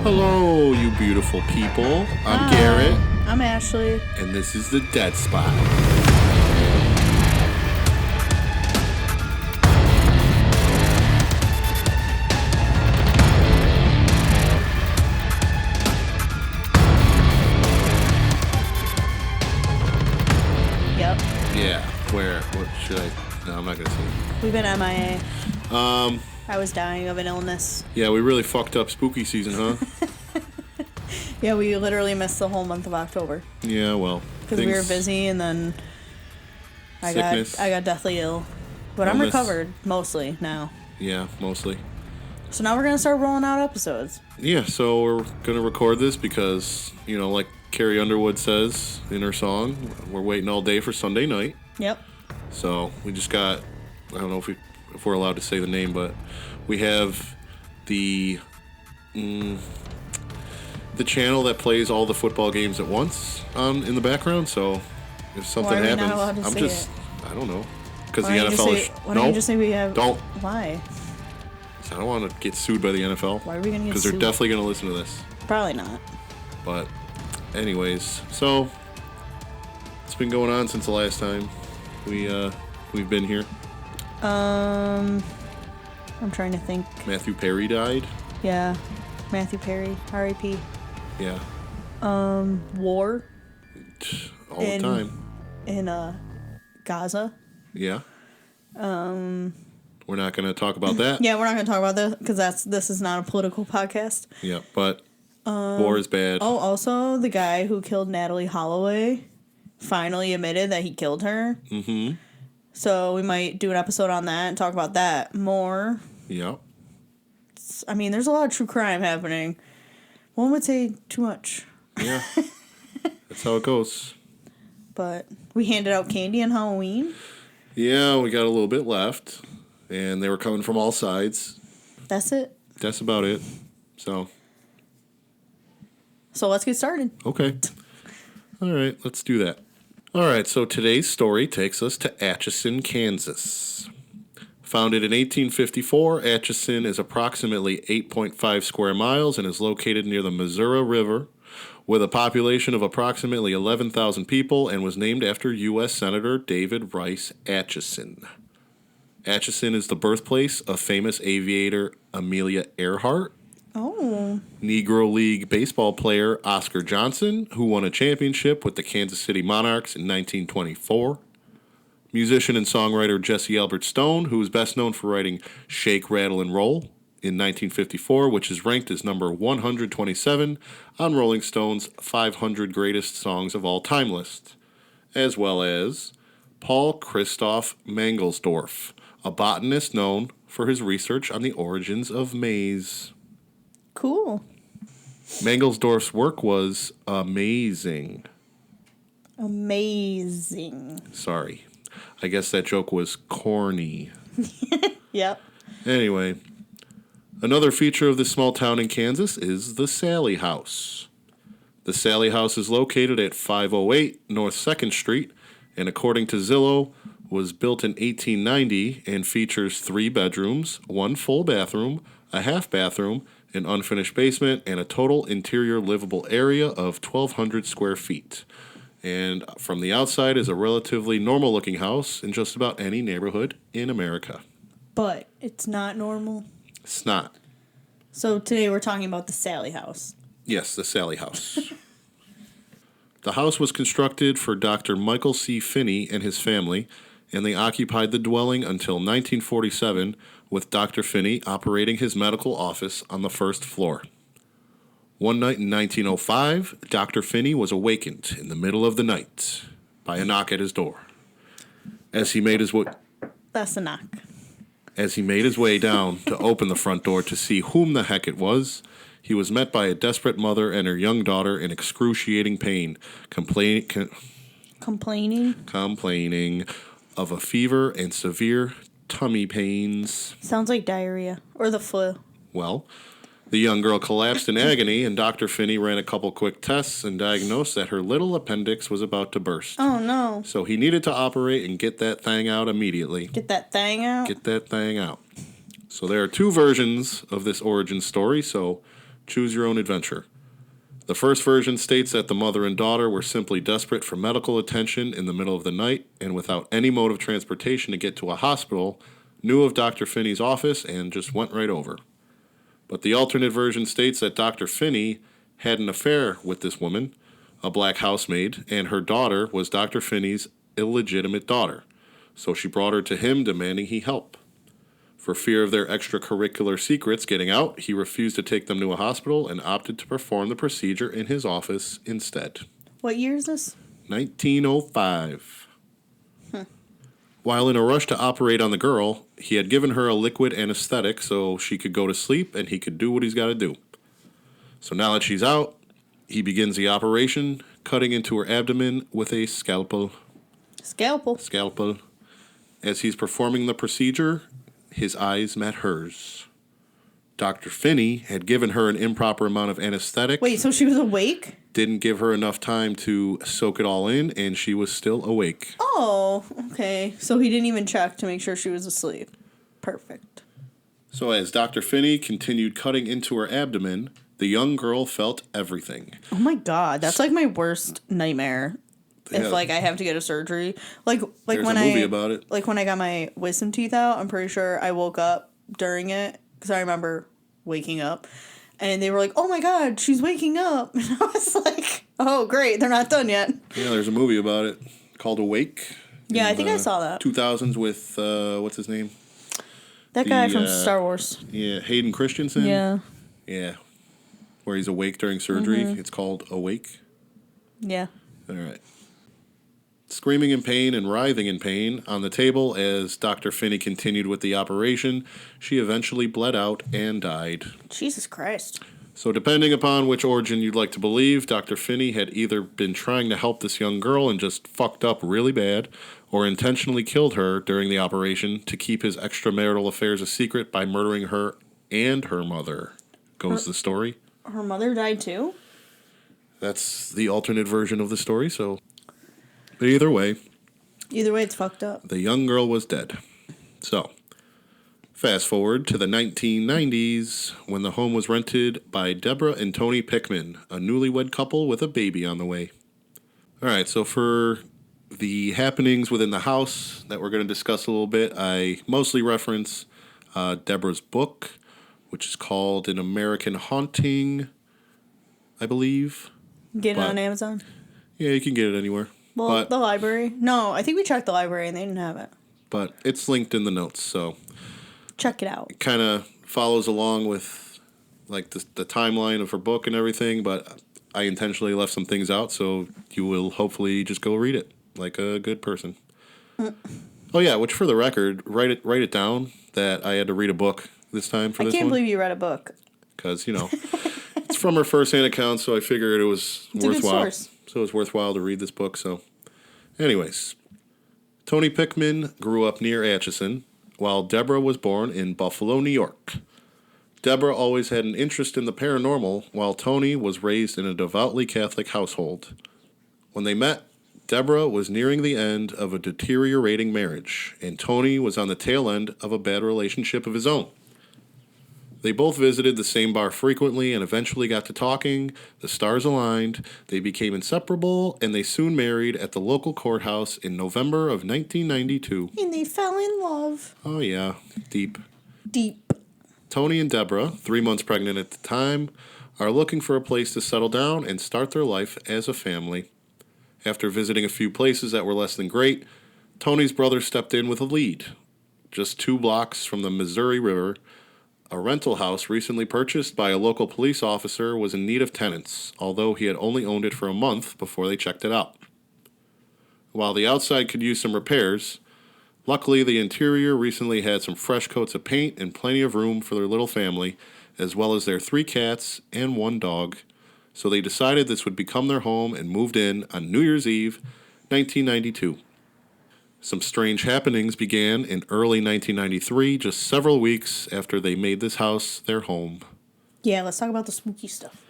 Hello, you beautiful people. I'm Garrett. I'm Ashley. And this is The Dead Spot. Yep. Yeah, where? What should I... No, I'm not going to say. We've been MIA. I was dying of an illness. Yeah, we really fucked up spooky season, huh? Yeah, we literally missed the whole month of October. Yeah, well. Because we were busy, and then I got deathly ill. But I'm recovered, mostly, now. Yeah, mostly. So now we're going to start rolling out episodes. Yeah, so we're going to record this because, you know, like Carrie Underwood says in her song, we're waiting all day for Sunday night. Yep. So we just got, I don't know if we're allowed to say the name, but we have the channel that plays all the football games at once in the background. So if something happens, I don't know, because the NFL. Why don't you just say we have? Don't. Why? I don't want to get sued by the NFL. Why are we gonna get sued? Because they're definitely gonna listen to this. Probably not. But, anyways, so it's been going on since the last time we've been here. I'm trying to think. Matthew Perry died. Yeah, Matthew Perry, R.I.P. Yeah. War. All the time. In Gaza. Yeah. We're not going to talk about that. Yeah, we're not going to talk about that because this is not a political podcast. Yeah, but war is bad. Oh, also the guy who killed Natalie Holloway finally admitted that he killed her. Mm-hmm. So we might do an episode on that and talk about that more. Yep. I mean, there's a lot of true crime happening. One would say too much. Yeah. That's how it goes. But we handed out candy on Halloween. Yeah, we got a little bit left. And they were coming from all sides. That's it. That's about it. So let's get started. Okay. All right, let's do that. All right, so today's story takes us to Atchison, Kansas. Founded in 1854, Atchison is approximately 8.5 square miles and is located near the Missouri River with a population of approximately 11,000 people and was named after U.S. Senator David Rice Atchison. Atchison is the birthplace of famous aviator Amelia Earhart. Oh. Negro League baseball player Oscar Johnson, who won a championship with the Kansas City Monarchs in 1924. Musician and songwriter Jesse Albert Stone, who is best known for writing Shake, Rattle, and Roll in 1954, which is ranked as number 127 on Rolling Stone's 500 Greatest Songs of All Time list. As well as Paul Christoph Mangelsdorf, a botanist known for his research on the origins of maize. Cool. Mangelsdorf's work was amazing. Amazing. Sorry. I guess that joke was corny. Yep. Anyway, another feature of this small town in Kansas is the Sallie House. The Sallie House is located at 508 North 2nd Street, and according to Zillow, was built in 1890 and features 3 bedrooms, 1 full bathroom, a half bathroom, an unfinished basement, and a total interior livable area of 1,200 square feet. And from the outside is a relatively normal-looking house in just about any neighborhood in America. But it's not normal. It's not. So today we're talking about the Sallie House. Yes, the Sallie House. The house was constructed for Dr. Michael C. Finney and his family, and they occupied the dwelling until 1947, with Dr. Finney operating his medical office on the first floor. One night in 1905, Dr. Finney was awakened in the middle of the night by a knock at his door. As he made his way... That's a knock. As he made his way down to open the front door to see whom the heck it was, he was met by a desperate mother and her young daughter in excruciating pain, complaining of a fever and severe tummy pains. Sounds like diarrhea or the flu. Well, the young girl collapsed in agony, and Dr. Finney ran a couple quick tests and diagnosed that her little appendix was about to burst. Oh, no. So he needed to operate and get that thing out immediately. Get that thing out? Get that thing out. So there are 2 versions of this origin story, so Choose your own adventure. The first version states that the mother and daughter were simply desperate for medical attention in the middle of the night and without any mode of transportation to get to a hospital, knew of Dr. Finney's office and just went right over. But the alternate version states that Dr. Finney had an affair with this woman, a black housemaid, and her daughter was Dr. Finney's illegitimate daughter, so she brought her to him demanding he help. For fear of their extracurricular secrets getting out, he refused to take them to a hospital and opted to perform the procedure in his office instead. What year is this? 1905. While in a rush to operate on the girl, he had given her a liquid anesthetic so she could go to sleep and he could do what he's got to do. So now that she's out, he begins the operation, cutting into her abdomen with a scalpel. Scalpel. As he's performing the procedure, his eyes met hers. Dr. Finney had given her an improper amount of anesthetic. Wait, so she was awake? Didn't give her enough time to soak it all in, and she was still awake. Oh, okay. So he didn't even check to make sure she was asleep. Perfect. So as Dr. Finney continued cutting into her abdomen, the young girl felt everything. Oh my God, that's like my worst nightmare. Yeah. If like I have to get a surgery, like There's when a movie about it. Like when I got my wisdom teeth out, I'm pretty sure I woke up during it because I remember waking up, and they were like, "Oh my God, she's waking up," and I was like, "Oh great, they're not done yet." Yeah, there's a movie about it called Awake. Yeah, I think I saw that. 2000s with what's his name? That guy from Star Wars. Yeah, Hayden Christensen. Yeah. Yeah, where he's awake during surgery. Mm-hmm. It's called Awake. Yeah. All right. Screaming in pain and writhing in pain on the table as Dr. Finney continued with the operation, she eventually bled out and died. Jesus Christ. So depending upon which origin you'd like to believe, Dr. Finney had either been trying to help this young girl and just fucked up really bad, or intentionally killed her during the operation to keep his extramarital affairs a secret by murdering her and her mother, goes the story. Her mother died too? That's the alternate version of the story, so... But either way, it's fucked up. The young girl was dead. So, fast forward to the 1990s when the home was rented by Debra and Tony Pickman, a newlywed couple with a baby on the way. All right, so for the happenings within the house that we're going to discuss a little bit, I mostly reference Debra's book, which is called An American Haunting, I believe. Get it on Amazon? Yeah, you can get it anywhere. Well, the library. No, I think we checked the library and they didn't have it. But it's linked in the notes, so... Check it out. It kind of follows along with, like, the timeline of her book and everything, but I intentionally left some things out, so you will hopefully just go read it like a good person. Oh, yeah, which for the record, write it down that I had to read a book this time for this one. I can't believe you read a book. Because, it's from her first-hand account, so I figured it was worthwhile. It's a good source. So it was worthwhile to read this book, so... Anyways, Tony Pickman grew up near Atchison, while Debra was born in Buffalo, New York. Debra always had an interest in the paranormal, while Tony was raised in a devoutly Catholic household. When they met, Debra was nearing the end of a deteriorating marriage, and Tony was on the tail end of a bad relationship of his own. They both visited the same bar frequently and eventually got to talking. The stars aligned. They became inseparable, and they soon married at the local courthouse in November of 1992. And they fell in love. Oh, yeah. Deep. Deep. Tony and Debra, 3 months pregnant at the time, are looking for a place to settle down and start their life as a family. After visiting a few places that were less than great, Tony's brother stepped in with a lead. Just 2 blocks from the Missouri River, a rental house recently purchased by a local police officer was in need of tenants, although he had only owned it for a month before they checked it out. While the outside could use some repairs, luckily the interior recently had some fresh coats of paint and plenty of room for their little family, as well as their 3 cats and 1 dog, so they decided this would become their home and moved in on New Year's Eve, 1992. Some strange happenings began in early 1993, just several weeks after they made this house their home. Yeah, let's talk about the spooky stuff.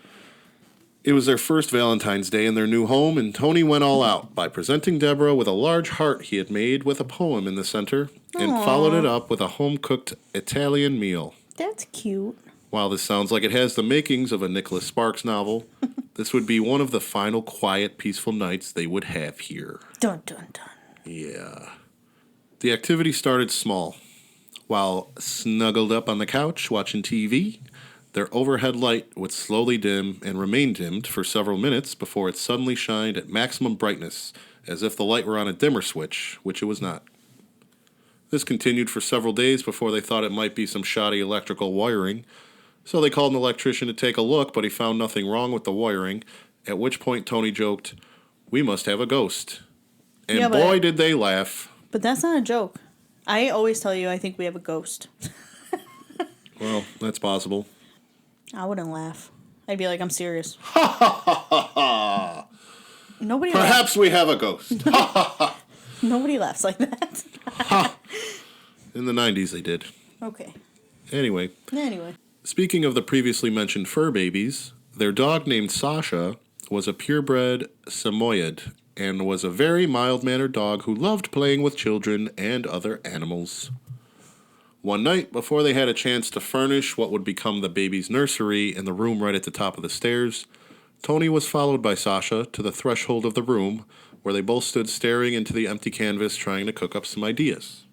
It was their first Valentine's Day in their new home, and Tony went all out by presenting Debra with a large heart he had made with a poem in the center, and followed it up with a home-cooked Italian meal. That's cute. While this sounds like it has the makings of a Nicholas Sparks novel, this would be one of the final quiet, peaceful nights they would have here. Dun, dun, dun. Yeah. The activity started small. While snuggled up on the couch watching TV, their overhead light would slowly dim and remain dimmed for several minutes before it suddenly shined at maximum brightness, as if the light were on a dimmer switch, which it was not. This continued for several days before they thought it might be some shoddy electrical wiring, so they called an electrician to take a look, but he found nothing wrong with the wiring, at which point Tony joked, "We must have a ghost." And Yeah, boy, did they laugh. But that's not a joke. I always tell you I think we have a ghost. Well, that's possible. I wouldn't laugh. I'd be like, I'm serious. Nobody Perhaps we have a ghost. Nobody laughs like that. In the 90s they did. Okay. Anyway, speaking of the previously mentioned fur babies, their dog named Sasha was a purebred Samoyed and was a very mild-mannered dog who loved playing with children and other animals. One night, before they had a chance to furnish what would become the baby's nursery in the room right at the top of the stairs, Tony was followed by Sasha to the threshold of the room, where they both stood staring into the empty canvas trying to cook up some ideas.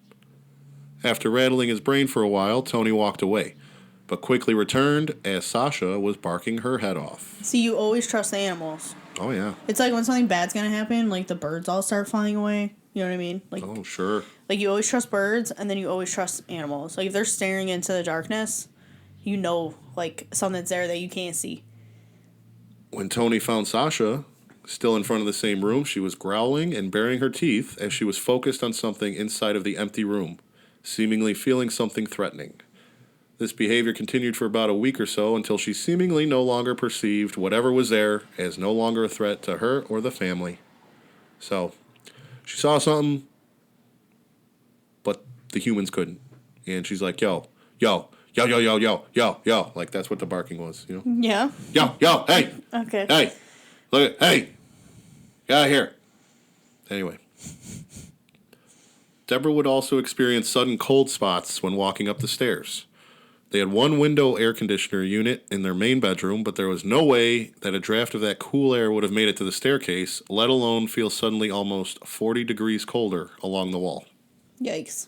After rattling his brain for a while, Tony walked away, but quickly returned as Sasha was barking her head off. See, you always trust the animals. Oh, yeah. It's like when something bad's gonna happen, like the birds all start flying away. You know what I mean? Like, Oh, sure. like you always trust birds, and then you always trust animals. Like if they're staring into the darkness, you know, like something's there that you can't see. When Tony found Sasha, still in front of the same room, she was growling and baring her teeth as she was focused on something inside of the empty room, seemingly feeling something threatening. This behavior continued for about a week or so until she seemingly no longer perceived whatever was there as no longer a threat to her or the family. So, she saw something, but the humans couldn't. And she's like, yo, yo, yo, yo, yo, yo, yo, yo. Like, that's what the barking was, you know? Yeah. Yo, yo, hey, Okay. hey, look at, hey, get out of here. Anyway. Debra would also experience sudden cold spots when walking up the stairs. They had one window air conditioner unit in their main bedroom, but there was no way that a draft of that cool air would have made it to the staircase, let alone feel suddenly almost 40 degrees colder along the wall. Yikes.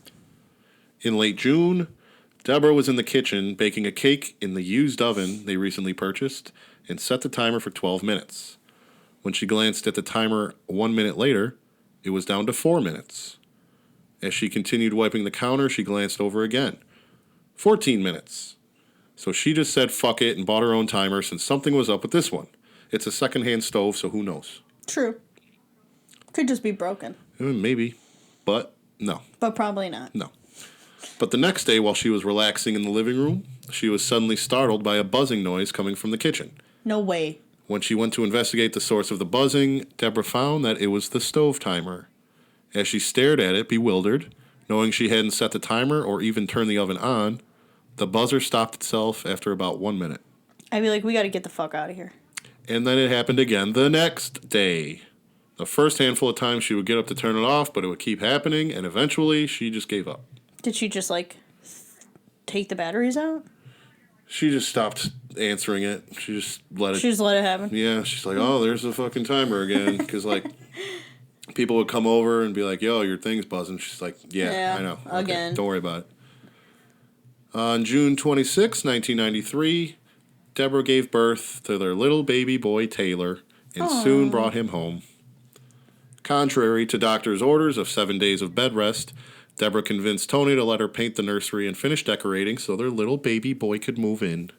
In late June, Debra was in the kitchen baking a cake in the used oven they recently purchased and set the timer for 12 minutes. When she glanced at the timer 1 minute later, it was down to 4 minutes. As she continued wiping the counter, she glanced over again. 14 minutes. So she just said fuck it and bought her own timer since something was up with this one. It's a secondhand stove, so who knows? True. Could just be broken. Maybe, but no. But probably not. No. But the next day, while she was relaxing in the living room, she was suddenly startled by a buzzing noise coming from the kitchen. No way. When she went to investigate the source of the buzzing, Debra found that it was the stove timer. As she stared at it, bewildered, knowing she hadn't set the timer or even turned the oven on, the buzzer stopped itself after about 1 minute. I'd be like, we gotta get the fuck out of here. And then it happened again the next day. The first handful of times she would get up to turn it off, but it would keep happening, and eventually she just gave up. Did she just, like, take the batteries out? She just stopped answering it. She just let it happen? Yeah, she's like, oh, there's the fucking timer again. Because, like, people would come over and be like, yo, your thing's buzzing. She's like, yeah, I know. Again. Okay, don't worry about it. On June 26, 1993, Debra gave birth to their little baby boy, Taylor, and soon brought him home. Contrary to doctor's orders of 7 days of bed rest, Debra convinced Tony to let her paint the nursery and finish decorating so their little baby boy could move in.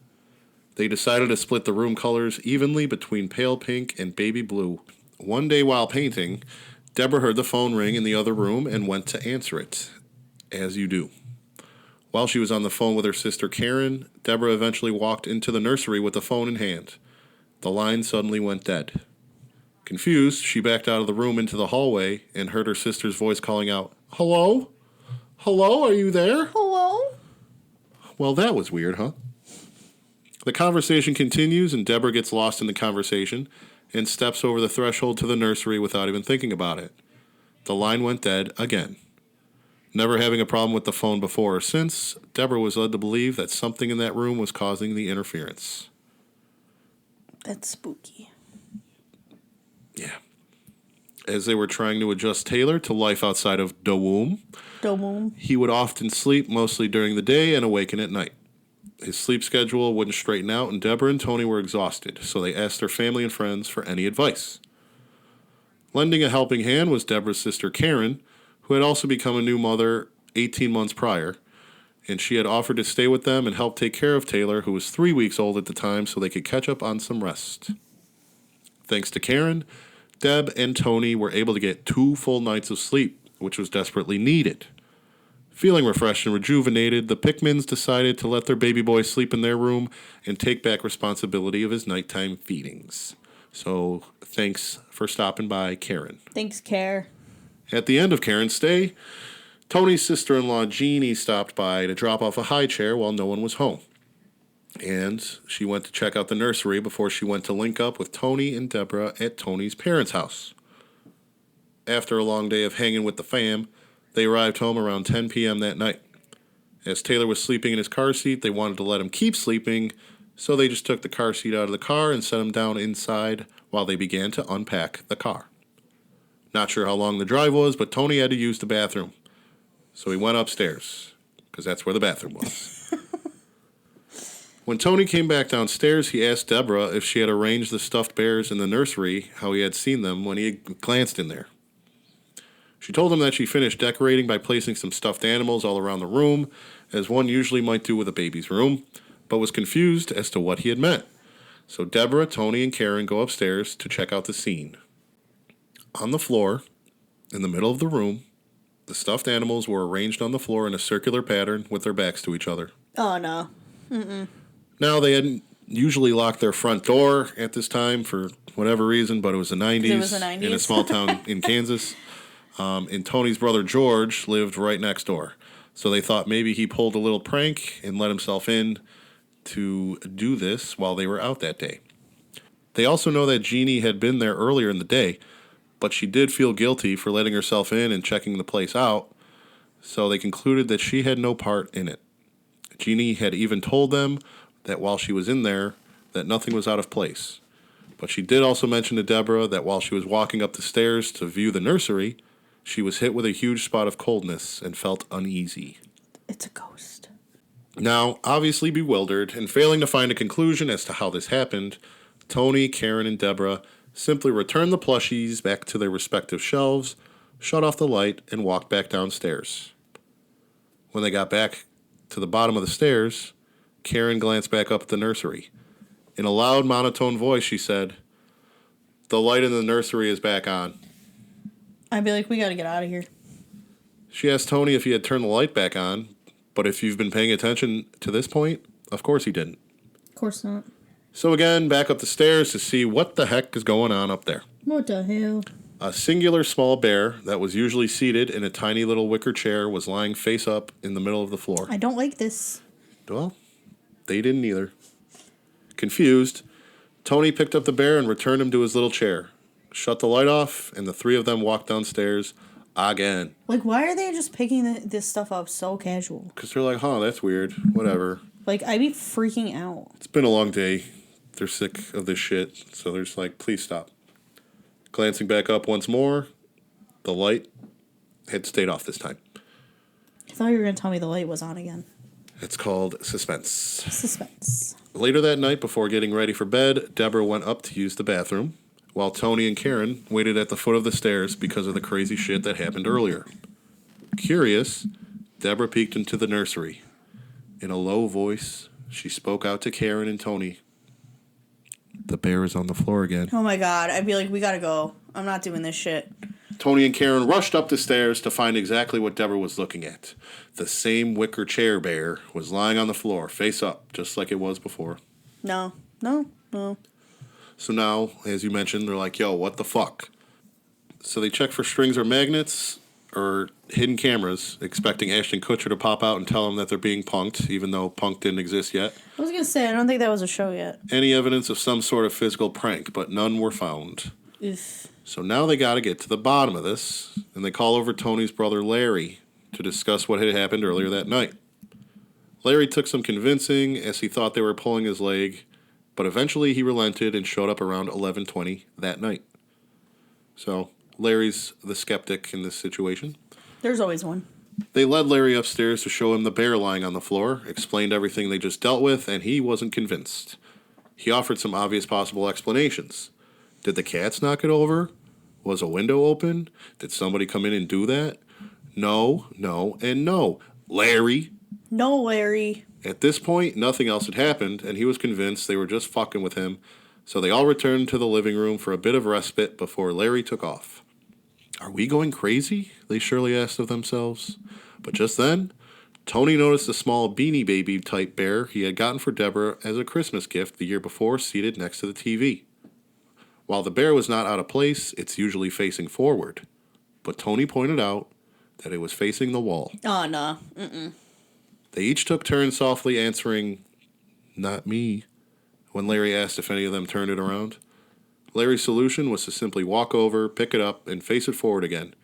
They decided to split the room colors evenly between pale pink and baby blue. One day while painting, Debra heard the phone ring in the other room and went to answer it, as you do. While she was on the phone with her sister Karen, Debra eventually walked into the nursery with the phone in hand. The line suddenly went dead. Confused, she backed out of the room into the hallway and heard her sister's voice calling out, "Hello? Hello, are you there?" Hello? Well, that was weird, huh? The conversation continues and Debra gets lost in the conversation and steps over the threshold to the nursery without even thinking about it. The line went dead again. Never having a problem with the phone before or since, Debra was led to believe that something in that room was causing the interference. That's spooky. Yeah. As they were trying to adjust Taylor to life outside of the womb, he would often sleep mostly during the day and awaken at night. His sleep schedule wouldn't straighten out, and Debra and Tony were exhausted, so they asked their family and friends for any advice. Lending a helping hand was Debra's sister Karen, who had also become a new mother 18 months prior, and she had offered to stay with them and help take care of Taylor, who was 3 weeks old at the time, so they could catch up on some rest. Thanks to Karen, Deb and Tony were able to get 2 full nights of sleep, which was desperately needed. Feeling refreshed and rejuvenated, the Pickmans decided to let their baby boy sleep in their room and take back responsibility of his nighttime feedings. So, thanks for stopping by, Karen. Thanks, Care. At the end of Karen's stay, Tony's sister-in-law, Jeannie, stopped by to drop off a high chair while no one was home. And she went to check out the nursery before she went to link up with Tony and Debra at Tony's parents' house. After a long day of hanging with the fam, they arrived home around 10 p.m. that night. As Taylor was sleeping in his car seat, they wanted to let him keep sleeping, so they just took the car seat out of the car and set him down inside while they began to unpack the car. Not sure how long the drive was, but Tony had to use the bathroom. So he went upstairs, because that's where the bathroom was. When Tony came back downstairs, he asked Debra if she had arranged the stuffed bears in the nursery, how he had seen them when he had glanced in there. She told him that she finished decorating by placing some stuffed animals all around the room, as one usually might do with a baby's room, but was confused as to what he had meant. So Debra, Tony, and Karen go upstairs to check out the scene. On the floor, in the middle of the room, the stuffed animals were arranged on the floor in a circular pattern with their backs to each other. Oh, no. Mm-mm. Now, they hadn't usually locked their front door at this time for whatever reason, but it was the 90s. It was the 90s. In a small town in Kansas. And Tony's brother George lived right next door. So they thought maybe he pulled a little prank and let himself in to do this while they were out that day. They also know that Jeannie had been there earlier in the day, but she did feel guilty for letting herself in and checking the place out, so they concluded that she had no part in it. Jeannie had even told them that while she was in there, that nothing was out of place. But she did also mention to Debra that while she was walking up the stairs to view the nursery, she was hit with a huge spot of coldness and felt uneasy. It's a ghost. Now, obviously bewildered and failing to find a conclusion as to how this happened, Tony, Karen, and Debra simply returned the plushies back to their respective shelves, shut off the light, and walked back downstairs. When they got back to the bottom of the stairs, Karen glanced back up at the nursery. In a loud, monotone voice, she said, "The light in the nursery is back on." I'd be like, we gotta get out of here. She asked Tony if he had turned the light back on, but if you've been paying attention to this point, of course he didn't. Of course not. So again, back up the stairs to see what the heck is going on up there. What the hell? A singular small bear that was usually seated in a tiny little wicker chair was lying face up in the middle of the floor. I don't like this. Well, they didn't either. Confused, Tony picked up the bear and returned him to his little chair, shut the light off, and the three of them walked downstairs again. Like, why are they just picking this stuff up so casual? Because they're like, that's weird. Whatever. Like, I'd be freaking out. It's been a long day. They're sick of this shit, so they're just like, please stop. Glancing back up once more, the light had stayed off this time. I thought you were going to tell me the light was on again. It's called suspense. Suspense. Later that night, before getting ready for bed, Debra went up to use the bathroom, while Tony and Karen waited at the foot of the stairs because of the crazy shit that happened earlier. Curious, Debra peeked into the nursery. In a low voice, she spoke out to Karen and Tony. "The bear is on the floor again." Oh my god, I'd be like, we gotta go. I'm not doing this shit. Tony and Karen rushed up the stairs to find exactly what Debra was looking at. The same wicker chair bear was lying on the floor, face up, just like it was before. No. So now, as you mentioned, they're like, yo, what the fuck? So they check for strings or magnets or hidden cameras, expecting Ashton Kutcher to pop out and tell them that they're being punked, even though punk didn't exist yet. I was gonna say, I don't think that was a show yet. Any evidence of some sort of physical prank, but none were found. Oof. So now they got to get to the bottom of this, and they call over Tony's brother Larry to discuss what had happened earlier that night. Larry took some convincing as he thought they were pulling his leg, but eventually he relented and showed up around 11:20 that night. So Larry's the skeptic in this situation. There's always one. They led Larry upstairs to show him the bear lying on the floor, explained everything they just dealt with, and he wasn't convinced. He offered some obvious possible explanations. Did the cats knock it over? Was a window open? Did somebody come in and do that? No, and no. Larry! No, Larry. At this point, nothing else had happened, and he was convinced they were just fucking with him, so they all returned to the living room for a bit of respite before Larry took off. Are we going crazy? They surely asked of themselves. But just then, Tony noticed a small Beanie Baby type bear he had gotten for Debra as a Christmas gift the year before seated next to the TV. While the bear was not out of place, it's usually facing forward. But Tony pointed out that it was facing the wall. Oh, no. They each took turns softly answering, "Not me," when Larry asked if any of them turned it around. Larry's solution was to simply walk over, pick it up, and face it forward again.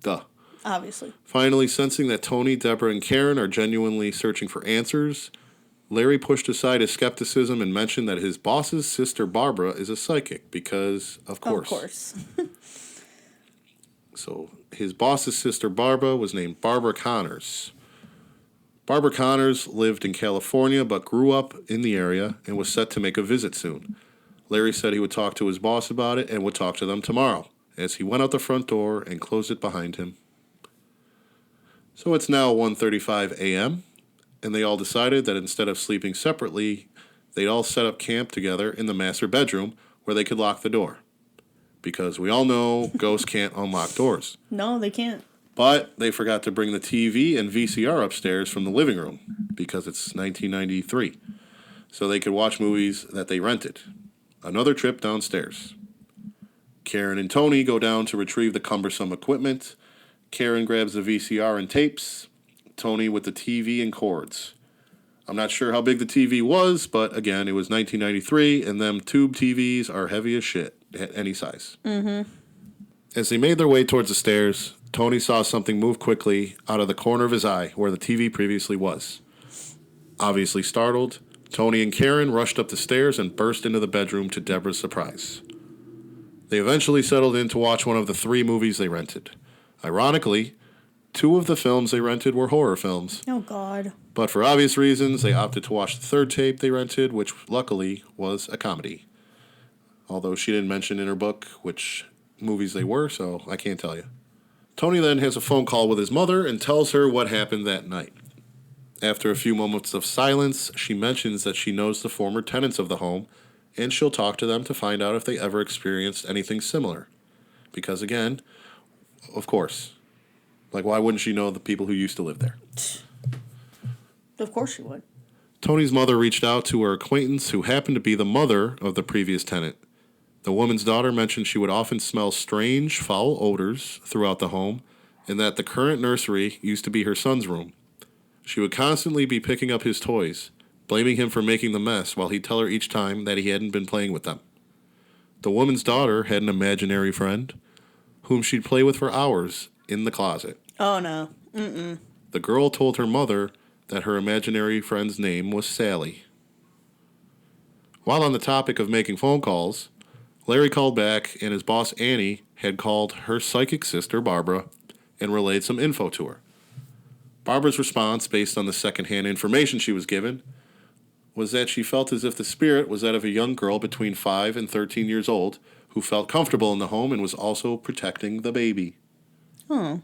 Duh. Obviously. Finally, sensing that Tony, Debra, and Karen are genuinely searching for answers, Larry pushed aside his skepticism and mentioned that his boss's sister Barbara is a psychic because, of course. Of course. So his boss's sister Barbara was named Barbara Connors. Barbara Connors lived in California but grew up in the area and was set to make a visit soon. Larry said he would talk to his boss about it and would talk to them tomorrow, as he went out the front door and closed it behind him. So it's now 1:35 a.m., and they all decided that instead of sleeping separately, they'd all set up camp together in the master bedroom where they could lock the door. Because we all know ghosts can't unlock doors. No, they can't. But they forgot to bring the TV and VCR upstairs from the living room, because it's 1993, so they could watch movies that they rented. Another trip downstairs. Karen and Tony go down to retrieve the cumbersome equipment. Karen grabs the VCR and tapes. Tony with the TV and cords. I'm not sure how big the TV was, but again, it was 1993, and them tube TVs are heavy as shit, at any size. As they made their way towards the stairs, Tony saw something move quickly out of the corner of his eye where the TV previously was. Obviously startled, Tony and Karen rushed up the stairs and burst into the bedroom to Debra's surprise. They eventually settled in to watch one of the 3 movies they rented. Ironically, 2 of the films they rented were horror films. Oh, God. But for obvious reasons, they opted to watch the 3rd tape they rented, which luckily was a comedy. Although she didn't mention in her book which movies they were, so I can't tell you. Tony then has a phone call with his mother and tells her what happened that night. After a few moments of silence, she mentions that she knows the former tenants of the home, and she'll talk to them to find out if they ever experienced anything similar. Because again, of course. Like, why wouldn't she know the people who used to live there? Of course she would. Tony's mother reached out to her acquaintance who happened to be the mother of the previous tenant. The woman's daughter mentioned she would often smell strange, foul odors throughout the home, and that the current nursery used to be her son's room. She would constantly be picking up his toys, blaming him for making the mess while he'd tell her each time that he hadn't been playing with them. The woman's daughter had an imaginary friend whom she'd play with for hours in the closet. Oh, no. The girl told her mother that her imaginary friend's name was Sallie. While on the topic of making phone calls, Larry called back and his boss Annie had called her psychic sister Barbara and relayed some info to her. Barbara's response, based on the secondhand information she was given, was that she felt as if the spirit was that of a young girl between 5 and 13 years old who felt comfortable in the home and was also protecting the baby. Oh.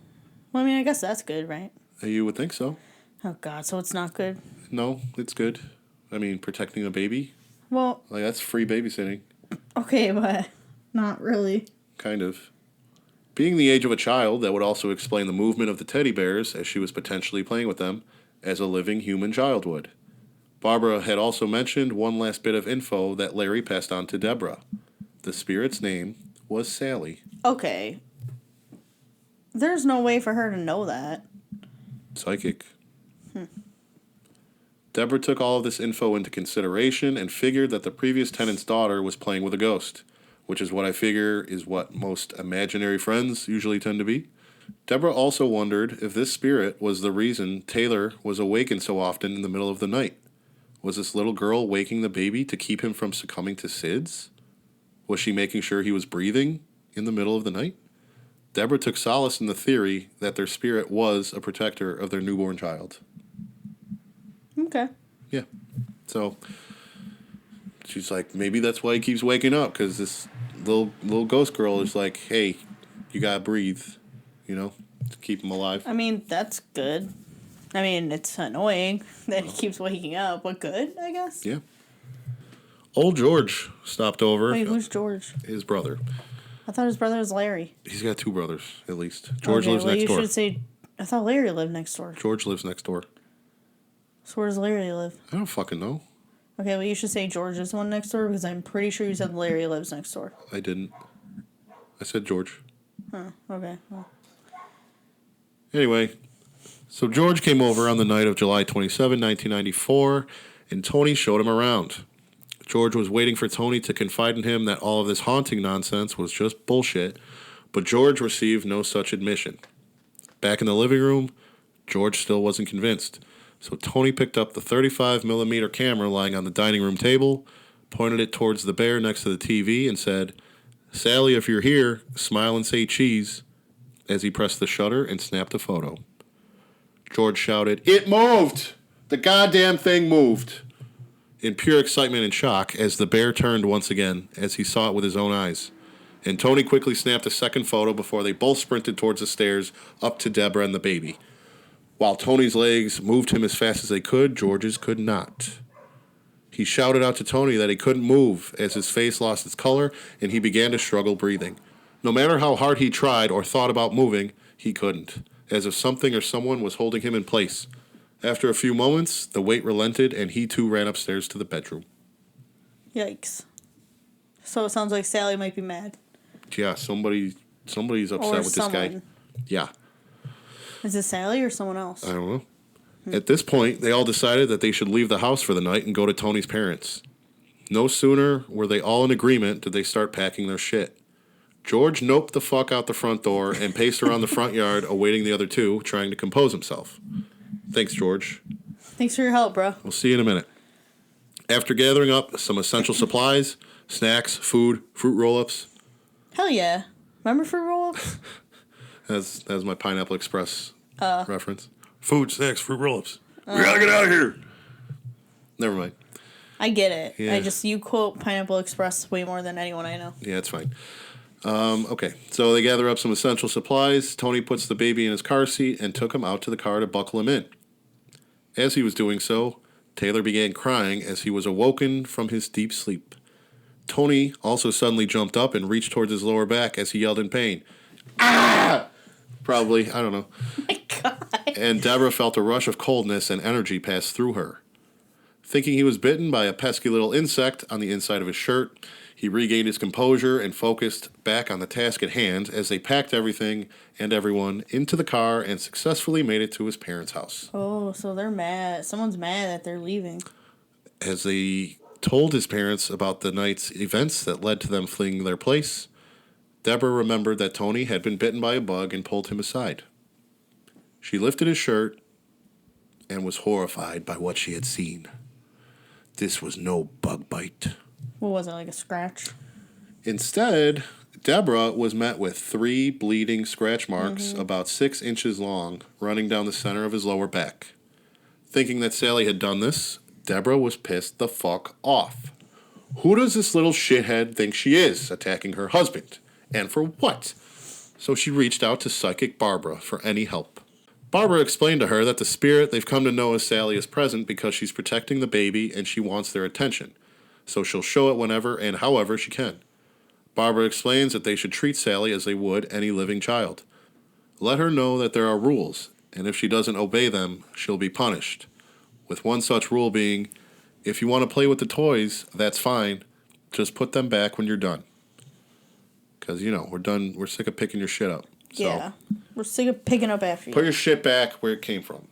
Well, I mean, I guess that's good, right? You would think so. Oh, God, so it's not good? No, it's good. I mean, protecting the baby? Well... Like, that's free babysitting. Okay, but not really. Kind of. Being the age of a child, that would also explain the movement of the teddy bears as she was potentially playing with them, as a living human child would. Barbara had also mentioned one last bit of info that Larry passed on to Debra. The spirit's name was Sallie. Okay. There's no way for her to know that. Psychic. Debra took all of this info into consideration and figured that the previous tenant's daughter was playing with a ghost, which is what I figure is what most imaginary friends usually tend to be. Deborah also wondered if this spirit was the reason Taylor was awakened so often in the middle of the night. Was this little girl waking the baby to keep him from succumbing to SIDS? Was she making sure he was breathing in the middle of the night? Deborah took solace in the theory that their spirit was a protector of their newborn child. Okay. Yeah. So she's like, maybe that's why he keeps waking up, because this little ghost girl is like, hey, you gotta breathe, to keep him alive. I mean, that's good. I mean, it's annoying that he keeps waking up, but good, I guess. Yeah. Old George stopped over. Wait, who's George? His brother. I thought his brother was Larry. He's got 2 brothers, at least. George lives next door. You should say, I thought Larry lived next door. George lives next door. So where does Larry live? I don't fucking know. Okay, well, you should say George is the one next door, because I'm pretty sure you said Larry lives next door. I didn't. I said George. Huh, okay. Well. Anyway, so George came over on the night of July 27, 1994, and Tony showed him around. George was waiting for Tony to confide in him that all of this haunting nonsense was just bullshit, but George received no such admission. Back in the living room, George still wasn't convinced, so Tony picked up the 35mm camera lying on the dining room table, pointed it towards the bear next to the TV, and said, "Sallie, if you're here, smile and say cheese," as he pressed the shutter and snapped a photo. George shouted, "It moved! The goddamn thing moved!" in pure excitement and shock as the bear turned once again as he saw it with his own eyes. And Tony quickly snapped a second photo before they both sprinted towards the stairs up to Deborah and the baby. While Tony's legs moved him as fast as they could, George's could not. He shouted out to Tony that he couldn't move as his face lost its color and he began to struggle breathing. No matter how hard he tried or thought about moving, he couldn't, as if something or someone was holding him in place. After a few moments, the weight relented, and he too ran upstairs to the bedroom. Yikes. So it sounds like Sallie might be mad. Yeah, somebody's upset with this guy. Yeah. Is it Sallie or someone else? I don't know. At this point, they all decided that they should leave the house for the night and go to Tony's parents. No sooner were they all in agreement did they start packing their shit. George noped the fuck out the front door and paced around the front yard awaiting the other two, trying to compose himself. Thanks, George. Thanks for your help, bro. We'll see you in a minute. After gathering up some essential supplies, snacks, food, fruit roll-ups. Hell yeah. Remember fruit roll-ups? That's my Pineapple Express reference. Food, snacks, fruit roll-ups. We gotta get out of here. Never mind. I get it. Yeah. You quote Pineapple Express way more than anyone I know. Yeah, it's fine. Okay, so they gather up some essential supplies. Tony puts the baby in his car seat and took him out to the car to buckle him in. As he was doing so, Taylor began crying as he was awoken from his deep sleep. Tony also suddenly jumped up and reached towards his lower back as he yelled in pain. Ah! Probably, I don't know. Oh my God. And Deborah felt a rush of coldness and energy pass through her. Thinking he was bitten by a pesky little insect on the inside of his shirt, he regained his composure and focused back on the task at hand as they packed everything and everyone into the car and successfully made it to his parents' house. Oh, so they're mad. Someone's mad that they're leaving. As they told his parents about the night's events that led to them fleeing their place, Deborah remembered that Tony had been bitten by a bug and pulled him aside. She lifted his shirt and was horrified by what she had seen. This was no bug bite. What was it, like a scratch? Instead, Deborah was met with 3 bleeding scratch marks about 6 inches long running down the center of his lower back. Thinking that Sallie had done this, Deborah was pissed the fuck off. Who does this little shithead think she is, attacking her husband? And for what? So she reached out to Psychic Barbara for any help. Barbara explained to her that the spirit they've come to know as Sallie is present because she's protecting the baby and she wants their attention. So she'll show it whenever and however she can. Barbara explains that they should treat Sallie as they would any living child. Let her know that there are rules, and if she doesn't obey them, she'll be punished. With one such rule being, if you want to play with the toys, that's fine. Just put them back when you're done. Because, we're done. We're sick of picking your shit up. So, yeah. We're sick of picking up after you. Put your shit back where it came from.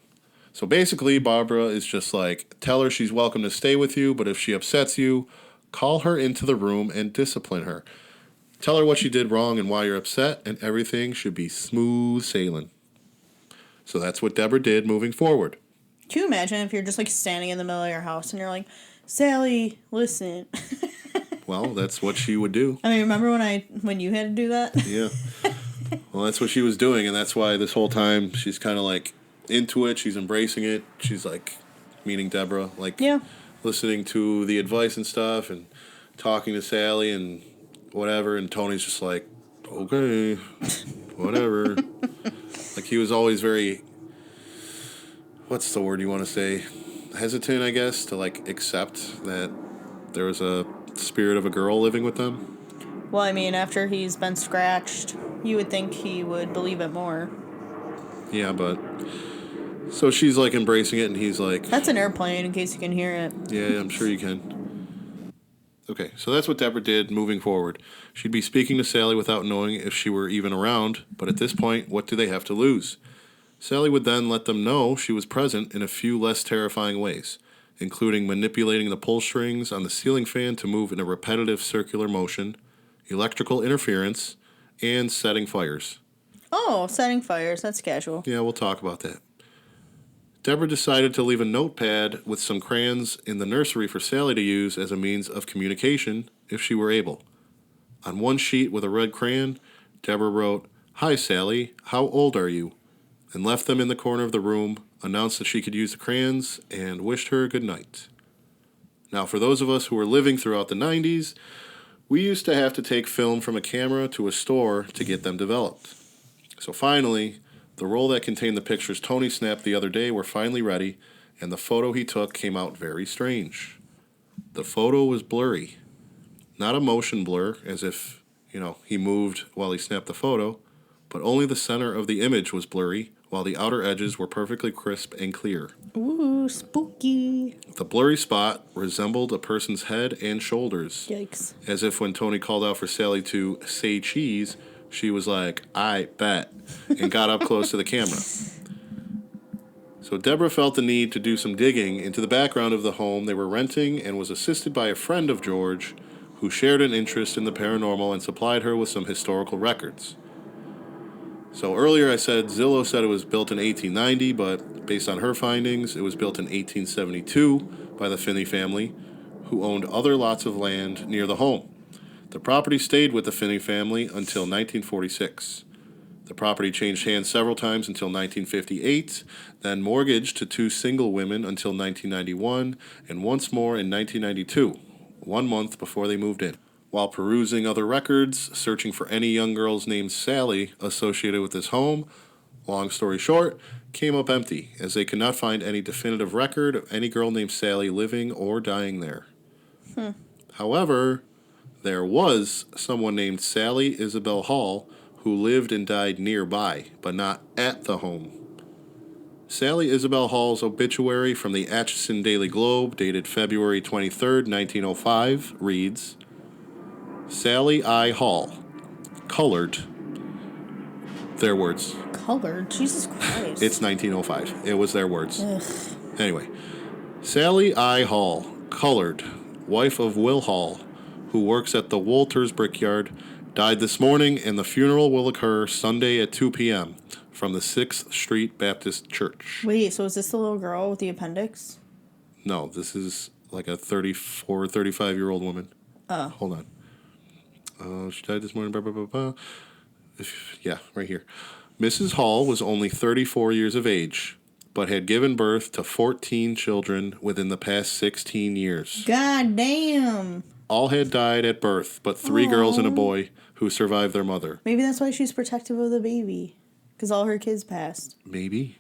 So basically, Barbara is just like, tell her she's welcome to stay with you, but if she upsets you, call her into the room and discipline her. Tell her what she did wrong and why you're upset, and everything should be smooth sailing. So that's what Debra did moving forward. Can you imagine if you're just like standing in the middle of your house and you're like, Sallie, listen. Well, that's what she would do. I mean, remember when you had to do that? Yeah. Well, that's what she was doing, and that's why this whole time she's kind of like into it. She's embracing it. She's like, meaning Debra, like listening to the advice and stuff and talking to Sallie and whatever. And Tony's just like, okay, whatever. Like he was always very, what's the word you want to say? Hesitant, I guess, to like accept that there was a spirit of a girl living with them. Well, I mean, after he's been scratched, you would think he would believe it more. Yeah, but so she's like embracing it, and he's like, that's an airplane in case you can hear it. Yeah, I'm sure you can. Okay, so that's what Debra did moving forward. She'd be speaking to Sallie without knowing if she were even around, but at this point, what do they have to lose? Sallie would then let them know she was present in a few less terrifying ways, including manipulating the pull strings on the ceiling fan to move in a repetitive circular motion, electrical interference, and setting fires. Oh, setting fires. That's casual. Yeah, we'll talk about that. Debra decided to leave a notepad with some crayons in the nursery for Sallie to use as a means of communication if she were able. On one sheet with a red crayon, Debra wrote, "Hi, Sallie, how old are you?" and left them in the corner of the room, announced that she could use the crayons, and wished her good night. Now, for those of us who were living throughout the 90s, we used to have to take film from a camera to a store to get them developed. So finally, the roll that contained the pictures Tony snapped the other day were finally ready, and the photo he took came out very strange. The photo was blurry. Not a motion blur, as if, he moved while he snapped the photo, but only the center of the image was blurry, while the outer edges were perfectly crisp and clear. Ooh, spooky. The blurry spot resembled a person's head and shoulders. Yikes. As if when Tony called out for Sallie to say cheese, she was like, I bet, and got up close to the camera. So Debra felt the need to do some digging into the background of the home they were renting and was assisted by a friend of George who shared an interest in the paranormal and supplied her with some historical records. So earlier I said Zillow said it was built in 1890, but based on her findings, it was built in 1872 by the Finney family, who owned other lots of land near the home. The property stayed with the Finney family until 1946. The property changed hands several times until 1958, then mortgaged to two single women until 1991, and once more in 1992, 1 month before they moved in. While perusing other records, searching for any young girls named Sallie associated with this home, long story short, came up empty, as they could not find any definitive record of any girl named Sallie living or dying there. However, there was someone named Sallie Isabel Hall who lived and died nearby, but not at the home. Sallie Isabel Hall's obituary from the Atchison Daily Globe, dated February 23, 1905, reads, Sallie I. Hall, colored. Their words. Colored? Jesus Christ. It's 1905. It was their words. Ugh. Anyway, Sallie I. Hall, colored, wife of Will Hall, who works at the Wolters Brickyard, died this morning, and the funeral will occur Sunday at 2 p.m. from the 6th Street Baptist Church. Wait, so is this the little girl with the appendix? No, this is like a 34, 35-year-old woman. Oh. Hold on. She died this morning. Blah, blah, blah, blah. Yeah, right here. Mrs. Hall was only 34 years of age, but had given birth to 14 children within the past 16 years. God damn. All had died at birth, but 3 girls and a boy who survived their mother. Maybe that's why she's protective of the baby, because all her kids passed. Maybe.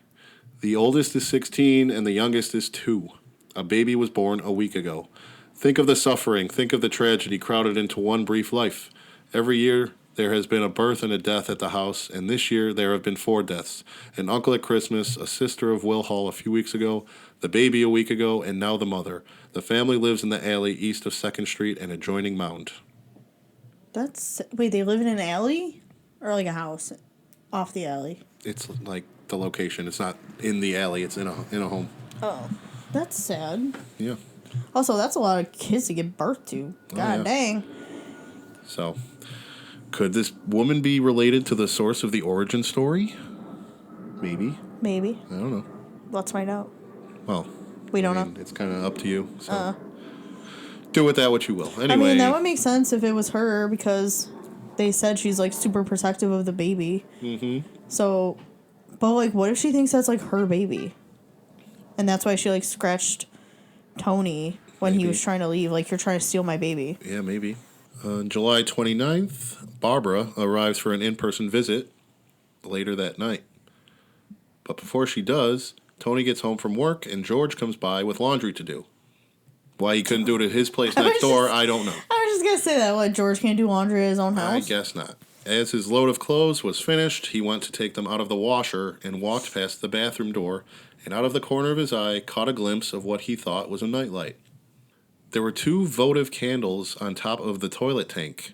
The oldest is 16 and the youngest is 2. A baby was born a week ago. Think of the suffering, think of the tragedy crowded into one brief life. Every year, there has been a birth and a death at the house, and this year there have been 4 deaths. An uncle at Christmas, a sister of Will Hall a few weeks ago, the baby a week ago, and now the mother. The family lives in the alley east of 2nd Street and adjoining mound. Wait, they live in an alley? Or like a house off the alley? It's like the location. It's not in the alley. It's in a home. Oh, that's sad. Yeah. Also, that's a lot of kids to give birth to. God dang. So, Could this woman be related to the source of the origin story? Maybe. Maybe. I don't know. Let's find out. Well, We don't know. It's kind of up to you. So do with that what you will. Anyway. I mean, that would make sense if it was her because they said she's, like, super protective of the baby. Mm-hmm. So, but, like, what if she thinks that's, like, her baby? And that's why she, like, scratched Tony when he was trying to leave. Like, you're trying to steal my baby. Yeah, maybe. On July 29th, Barbara arrives for an in-person visit later that night. But before she does, Tony gets home from work and George comes by with laundry to do. Why he couldn't do it at his place next door, I don't know. I was just going to say that. What, George can't do laundry at his own house? I guess not. As his load of clothes was finished, he went to take them out of the washer and walked past the bathroom door and out of the corner of his eye caught a glimpse of what he thought was a nightlight. There were 2 votive candles on top of the toilet tank.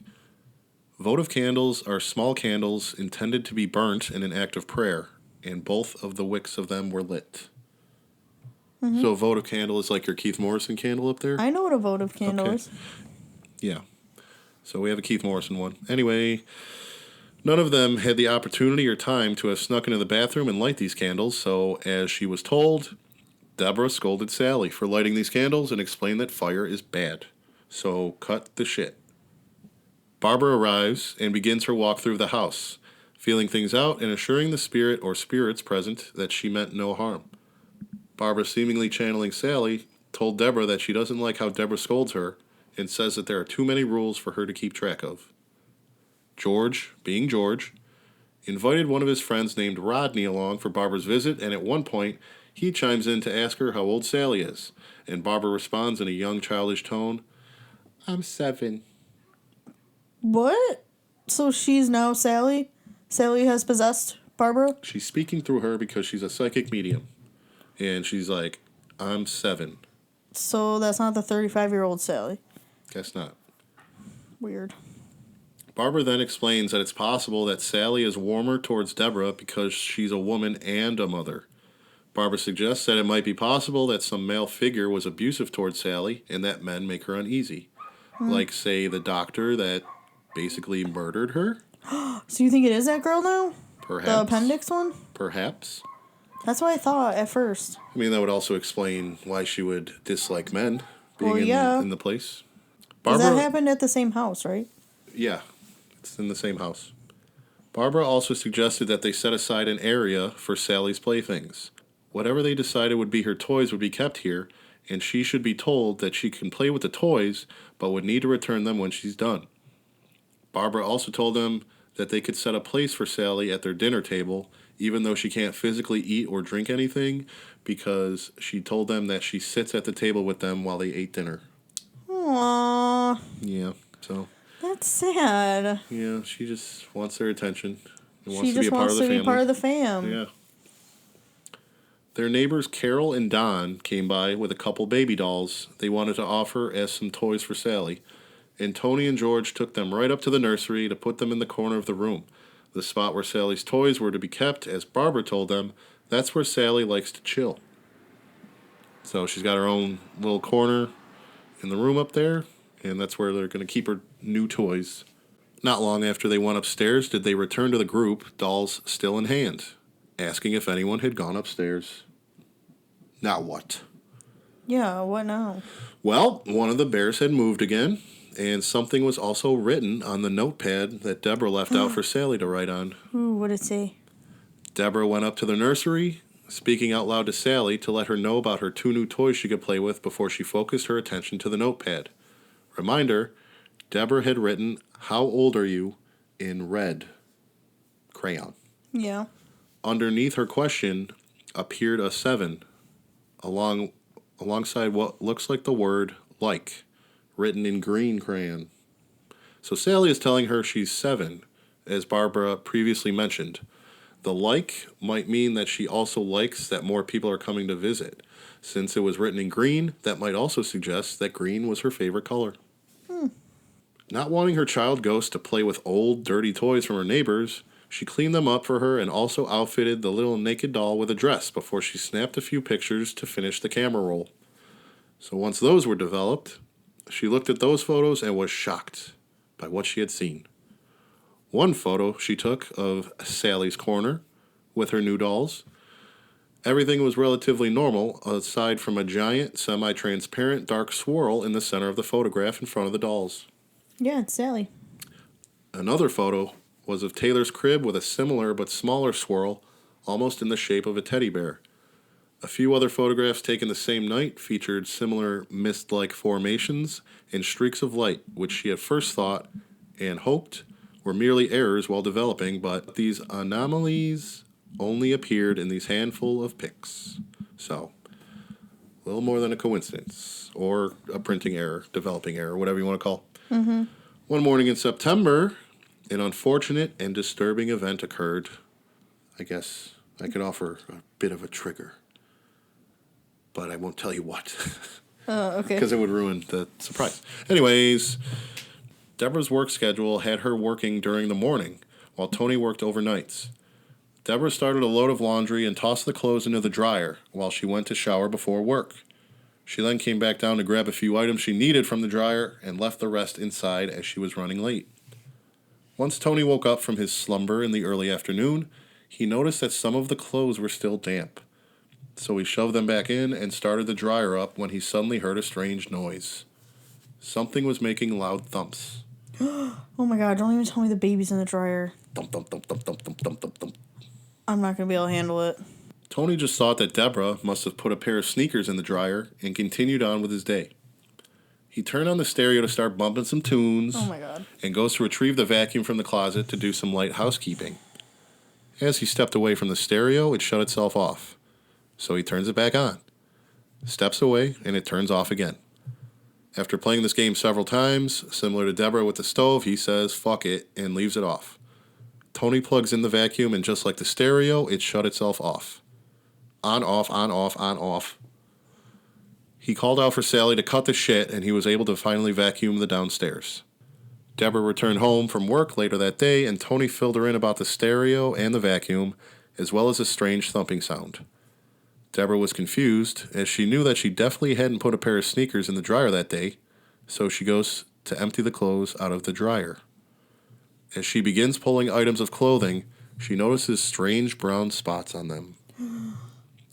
Votive candles are small candles intended to be burnt in an act of prayer, and both of the wicks of them were lit. Mm-hmm. So a votive candle is like your Keith Morrison candle up there? I know what a votive candle is. Yeah. So we have a Keith Morrison one. Anyway, none of them had the opportunity or time to have snuck into the bathroom and light these candles, so as she was told, Debra scolded Sallie for lighting these candles and explained that fire is bad. So cut the shit. Barbara arrives and begins her walk through the house, feeling things out and assuring the spirit or spirits present that she meant no harm. Barbara, seemingly channeling Sallie, told Debra that she doesn't like how Debra scolds her and says that there are too many rules for her to keep track of. George, being George, invited one of his friends named Rodney along for Barbara's visit, and at one point, he chimes in to ask her how old Sallie is, and Barbara responds in a young, childish tone, "I'm 7. What? So she's now Sallie? Sallie has possessed Barbara? She's speaking through her because she's a psychic medium. And she's like, I'm 7. So that's not the 35-year-old Sallie. Guess not. Weird. Barbara then explains that it's possible that Sallie is warmer towards Debra because she's a woman and a mother. Barbara suggests that it might be possible that some male figure was abusive towards Sallie and that men make her uneasy. Like, say, the doctor that basically murdered her? So you think it is that girl now? Perhaps. The appendix one? Perhaps. That's what I thought at first. I mean, that would also explain why she would dislike men being in the place. Because that happened at the same house, right? Yeah, it's in the same house. Barbara also suggested that they set aside an area for Sallie's playthings. Whatever they decided would be her toys would be kept here, and she should be told that she can play with the toys, but would need to return them when she's done. Barbara also told them that they could set a place for Sallie at their dinner table, even though she can't physically eat or drink anything, because she told them that she sits at the table with them while they ate dinner. Aww. Yeah, so. That's sad. Yeah, she just wants their attention. And She just wants to be part of the fam. Yeah. Their neighbors Carol and Don came by with a couple baby dolls they wanted to offer as some toys for Sallie, and Tony and George took them right up to the nursery to put them in the corner of the room, the spot where Sallie's toys were to be kept. As Barbara told them, that's where Sallie likes to chill. So she's got her own little corner in the room up there, and that's where they're going to keep her new toys. Not long after they went upstairs did they return to the group, dolls still in hand, asking if anyone had gone upstairs. Now what? Yeah, what now? Well, one of the bears had moved again, and something was also written on the notepad that Debra left out for Sallie to write on. Ooh, what did it say? Debra went up to the nursery, speaking out loud to Sallie to let her know about her 2 new toys she could play with before she focused her attention to the notepad. Reminder, Debra had written, "How old are you?" in red crayon. Yeah. Underneath her question appeared a 7, alongside what looks like the word like, written in green crayon. So Sallie is telling her she's 7, as Barbara previously mentioned. The like might mean that she also likes that more people are coming to visit. Since it was written in green, that might also suggest that green was her favorite color. Not wanting her child ghost to play with old, dirty toys from her neighbors, she cleaned them up for her and also outfitted the little naked doll with a dress before she snapped a few pictures to finish the camera roll. So once those were developed, she looked at those photos and was shocked by what she had seen. One photo she took of Sally's corner with her new dolls. Everything was relatively normal, aside from a giant, semi-transparent dark swirl in the center of the photograph in front of the dolls. Yeah, it's Sally. Another photo was of Taylor's crib with a similar but smaller swirl, almost in the shape of a teddy bear. A few other photographs taken the same night featured similar mist-like formations and streaks of light, which she at first thought and hoped were merely errors while developing, but these anomalies only appeared in these handful of pics. So, a little more than a coincidence, or a printing error, developing error, whatever you want to call. Mm-hmm. One morning in September, an unfortunate and disturbing event occurred. I guess I could offer a bit of a trigger, but I won't tell you what. Okay. Because it would ruin the surprise. Anyways, Deborah's work schedule had her working during the morning, while Tony worked overnights. Deborah started a load of laundry and tossed the clothes into the dryer while she went to shower before work. She then came back down to grab a few items she needed from the dryer and left the rest inside as she was running late. Once Tony woke up from his slumber in the early afternoon, he noticed that some of the clothes were still damp. So he shoved them back in and started the dryer up when he suddenly heard a strange noise. Something was making loud thumps. Oh my god, don't even tell me the baby's in the dryer. Thump, thump, thump, thump, thump, thump, thump, thump, thump. I'm not going to be able to handle it. Tony just thought that Deborah must have put a pair of sneakers in the dryer and continued on with his day. He turned on the stereo to start bumping some tunes. Oh my god. And goes to retrieve the vacuum from the closet to do some light housekeeping. As he stepped away from the stereo, it shut itself off. So he turns it back on. Steps away, and it turns off again. After playing this game several times, similar to Deborah with the stove, he says, fuck it, and leaves it off. Tony plugs in the vacuum, and just like the stereo, it shut itself off. On, off, on, off, on, off. He called out for Sally to cut the shit, and he was able to finally vacuum the downstairs. Deborah returned home from work later that day, and Tony filled her in about the stereo and the vacuum, as well as a strange thumping sound. Deborah was confused, as she knew that she definitely hadn't put a pair of sneakers in the dryer that day, so she goes to empty the clothes out of the dryer. As she begins pulling items of clothing, she notices strange brown spots on them.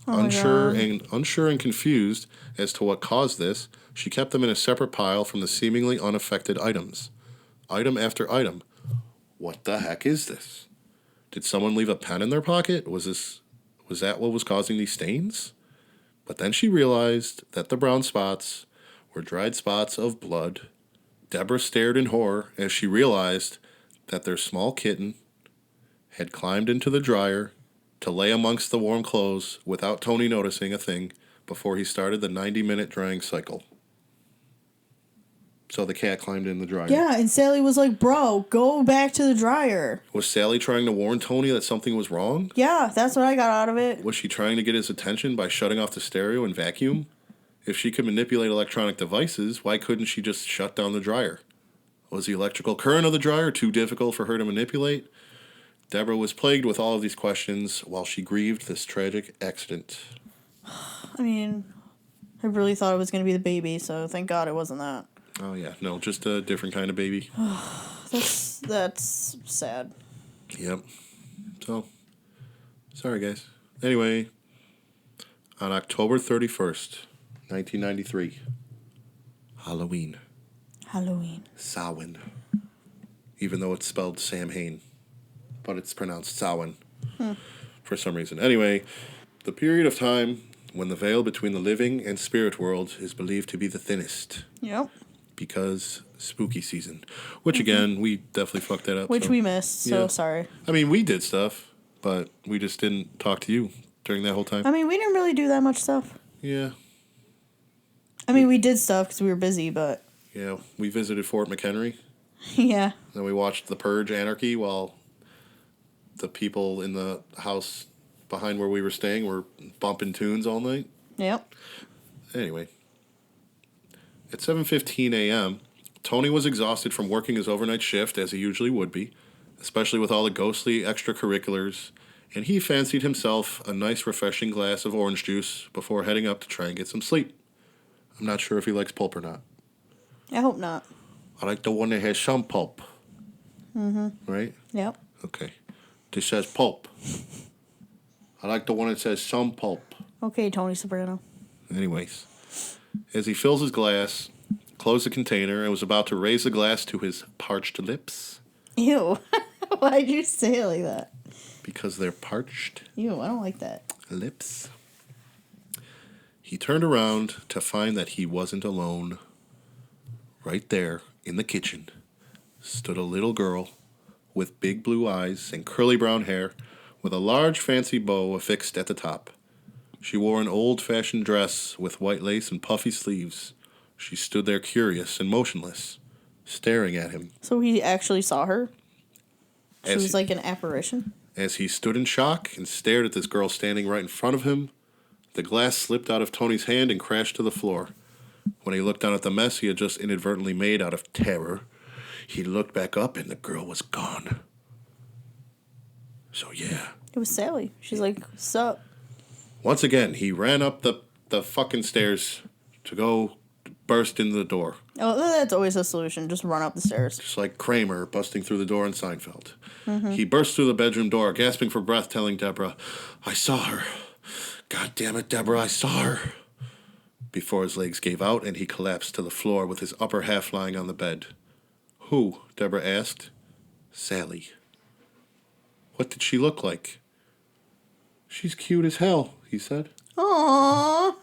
Unsure and confused as to what caused this, she kept them in a separate pile from the seemingly unaffected items. Item after item. What the heck is this? Did someone leave a pen in their pocket? Was that what was causing these stains? But then she realized that the brown spots were dried spots of blood. Deborah stared in horror as she realized that their small kitten had climbed into the dryer to lay amongst the warm clothes without Tony noticing a thing before he started the 90-minute drying cycle. So the cat climbed in the dryer. Yeah, and Sally was like, bro, go back to the dryer. Was Sally trying to warn Tony that something was wrong? Yeah, that's what I got out of it. Was she trying to get his attention by shutting off the stereo and vacuum? If she could manipulate electronic devices, why couldn't she just shut down the dryer? Was the electrical current of the dryer too difficult for her to manipulate? Deborah was plagued with all of these questions while she grieved this tragic accident. I mean, I really thought it was going to be the baby, so thank God it wasn't that. Oh, yeah. No, just a different kind of baby. That's sad. Yep. So, sorry, guys. Anyway, on October 31st, 1993, Halloween. Samhain. Even though it's spelled Samhain, but it's pronounced Samhain for some reason. Anyway, the period of time when the veil between the living and spirit world is believed to be the thinnest. Yep. Because spooky season. Which, again, we definitely fucked that up. Which we missed, so sorry. I mean, we did stuff, but we just didn't talk to you during that whole time. I mean, we didn't really do that much stuff. Yeah. I mean, we did stuff because we were busy, but... Yeah, we visited Fort McHenry. Yeah. Then we watched The Purge Anarchy while the people in the house behind where we were staying were bumping tunes all night. Yep. Anyway. At 7:15 a.m., Tony was exhausted from working his overnight shift, as he usually would be, especially with all the ghostly extracurriculars, and he fancied himself a nice, refreshing glass of orange juice before heading up to try and get some sleep. I'm not sure if he likes pulp or not. I hope not. I like the one that has some pulp. Right? Yep. Okay. This says pulp. I like the one that says some pulp. Okay, Tony Soprano. Anyways, as he fills his glass, closed the container, and was about to raise the glass to his parched lips. Ew. Why'd you say it like that? Because they're parched. Ew, I don't like that. Lips. He turned around to find that he wasn't alone. Right there, in the kitchen, stood a little girl with big blue eyes and curly brown hair with a large fancy bow affixed at the top. She wore an old-fashioned dress with white lace and puffy sleeves. She stood there curious and motionless, staring at him. So he actually saw her? She As was like an apparition? As he stood in shock and stared at this girl standing right in front of him, the glass slipped out of Tony's hand and crashed to the floor. When he looked down at the mess he had just inadvertently made out of terror, he looked back up and the girl was gone. So yeah. It was Sallie. She's like, sup? Once again, he ran up the fucking stairs to go burst into the door. Oh, that's always a solution. Just run up the stairs. Just like Kramer busting through the door in Seinfeld. He burst through the bedroom door, gasping for breath, telling Debra, I saw her. God damn it, Debra, I saw her. Before his legs gave out and he collapsed to the floor with his upper half lying on the bed. Who? Debra asked. Sallie. What did she look like? She's cute as hell, he said. Aww.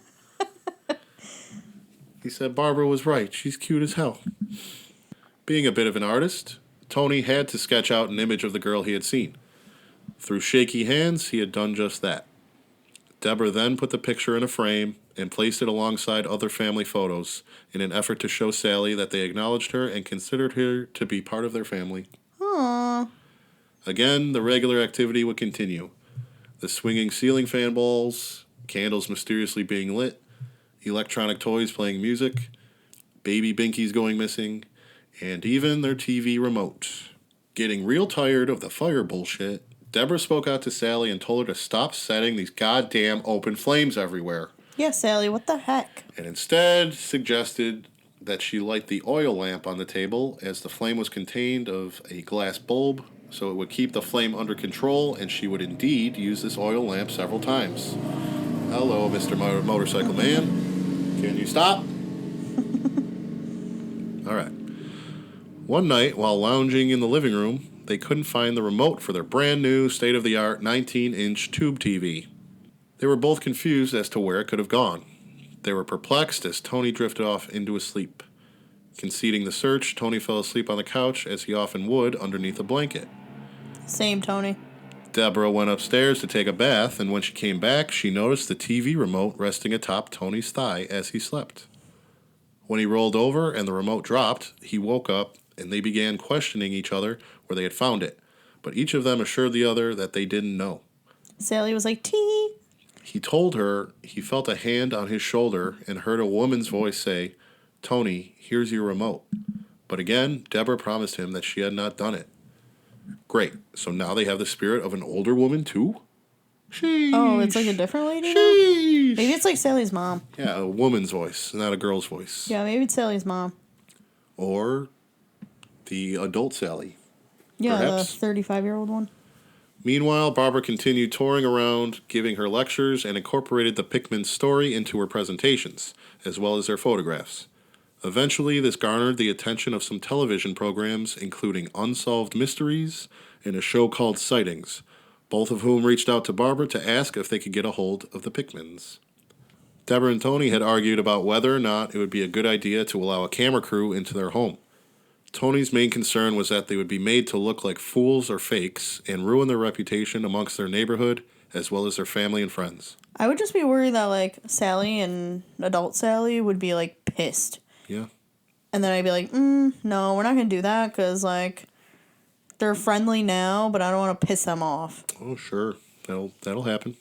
He said Barbara was right. She's cute as hell. Being a bit of an artist, Tony had to sketch out an image of the girl he had seen. Through shaky hands, he had done just that. Debra then put the picture in a frame and placed it alongside other family photos in an effort to show Sallie that they acknowledged her and considered her to be part of their family. Aww. Again, the regular activity would continue. The swinging ceiling fan balls, candles mysteriously being lit, electronic toys playing music, baby binkies going missing, and even their TV remote. Getting real tired of the fire bullshit, Debra spoke out to Sallie and told her to stop setting these goddamn open flames everywhere. Yeah, Sallie, what the heck? And instead suggested that she light the oil lamp on the table as the flame was contained of a glass bulb, so it would keep the flame under control, and she would indeed use this oil lamp several times. Hello, Mr. Motorcycle Man. Can you stop? All right. One night, while lounging in the living room, they couldn't find the remote for their brand new, state-of-the-art 19-inch tube TV. They were both confused as to where it could have gone. They were perplexed as Tony drifted off into a sleep. Conceding the search, Tony fell asleep on the couch, as he often would, underneath a blanket. Same, Tony. Debra went upstairs to take a bath, and when she came back, she noticed the TV remote resting atop Tony's thigh as he slept. When he rolled over and the remote dropped, he woke up, and they began questioning each other where they had found it, but each of them assured the other that they didn't know. Sallie was like, tee. He told her he felt a hand on his shoulder and heard a woman's voice say, Tony, here's your remote. But again, Debra promised him that she had not done it. Great. So now they have the spirit of an older woman, too? Sheesh. Oh, it's like a different lady now? Sheesh. Maybe it's like Sallie's mom. Yeah, a woman's voice, not a girl's voice. Yeah, maybe it's Sallie's mom. Or the adult Sallie. Yeah, Perhaps. the 35-year-old one. Meanwhile, Barbara continued touring around, giving her lectures, and incorporated the Pickman story into her presentations, as well as their photographs. Eventually, this garnered the attention of some television programs, including Unsolved Mysteries and a show called Sightings, both of whom reached out to Barbara to ask if they could get a hold of the Pickmans. Debra and Tony had argued about whether or not it would be a good idea to allow a camera crew into their home. Tony's main concern was that they would be made to look like fools or fakes and ruin their reputation amongst their neighborhood as well as their family and friends. I would just be worried that, like, Sallie and adult Sallie would be, like, pissed. Yeah. And then I'd be like, no, we're not going to do that because, like, they're friendly now, but I don't want to piss them off. Oh, sure. That'll happen.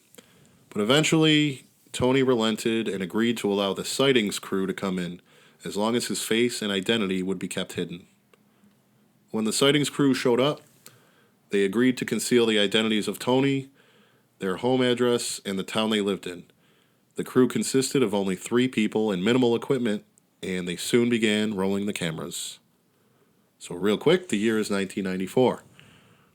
But eventually, Tony relented and agreed to allow the Sightings crew to come in, as long as his face and identity would be kept hidden. When the Sightings crew showed up, they agreed to conceal the identities of Tony, their home address, and the town they lived in. The crew consisted of only 3 people and minimal equipment, and they soon began rolling the cameras. So real quick, the year is 1994.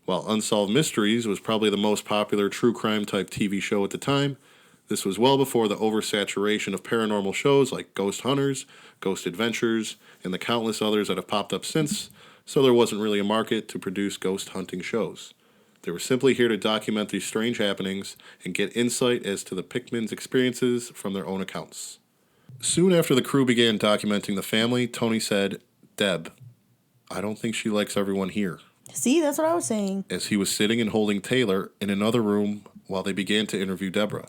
While Unsolved Mysteries was probably the most popular true crime type TV show at the time, this was well before the oversaturation of paranormal shows like Ghost Hunters, Ghost Adventures, and the countless others that have popped up since, so there wasn't really a market to produce ghost hunting shows. They were simply here to document these strange happenings and get insight as to the Pickmans' experiences from their own accounts. Soon after the crew began documenting the family, Tony said, "Deb, I don't think she likes everyone here," See, that's what I was saying. as he was sitting and holding Taylor in another room while they began to interview Debra.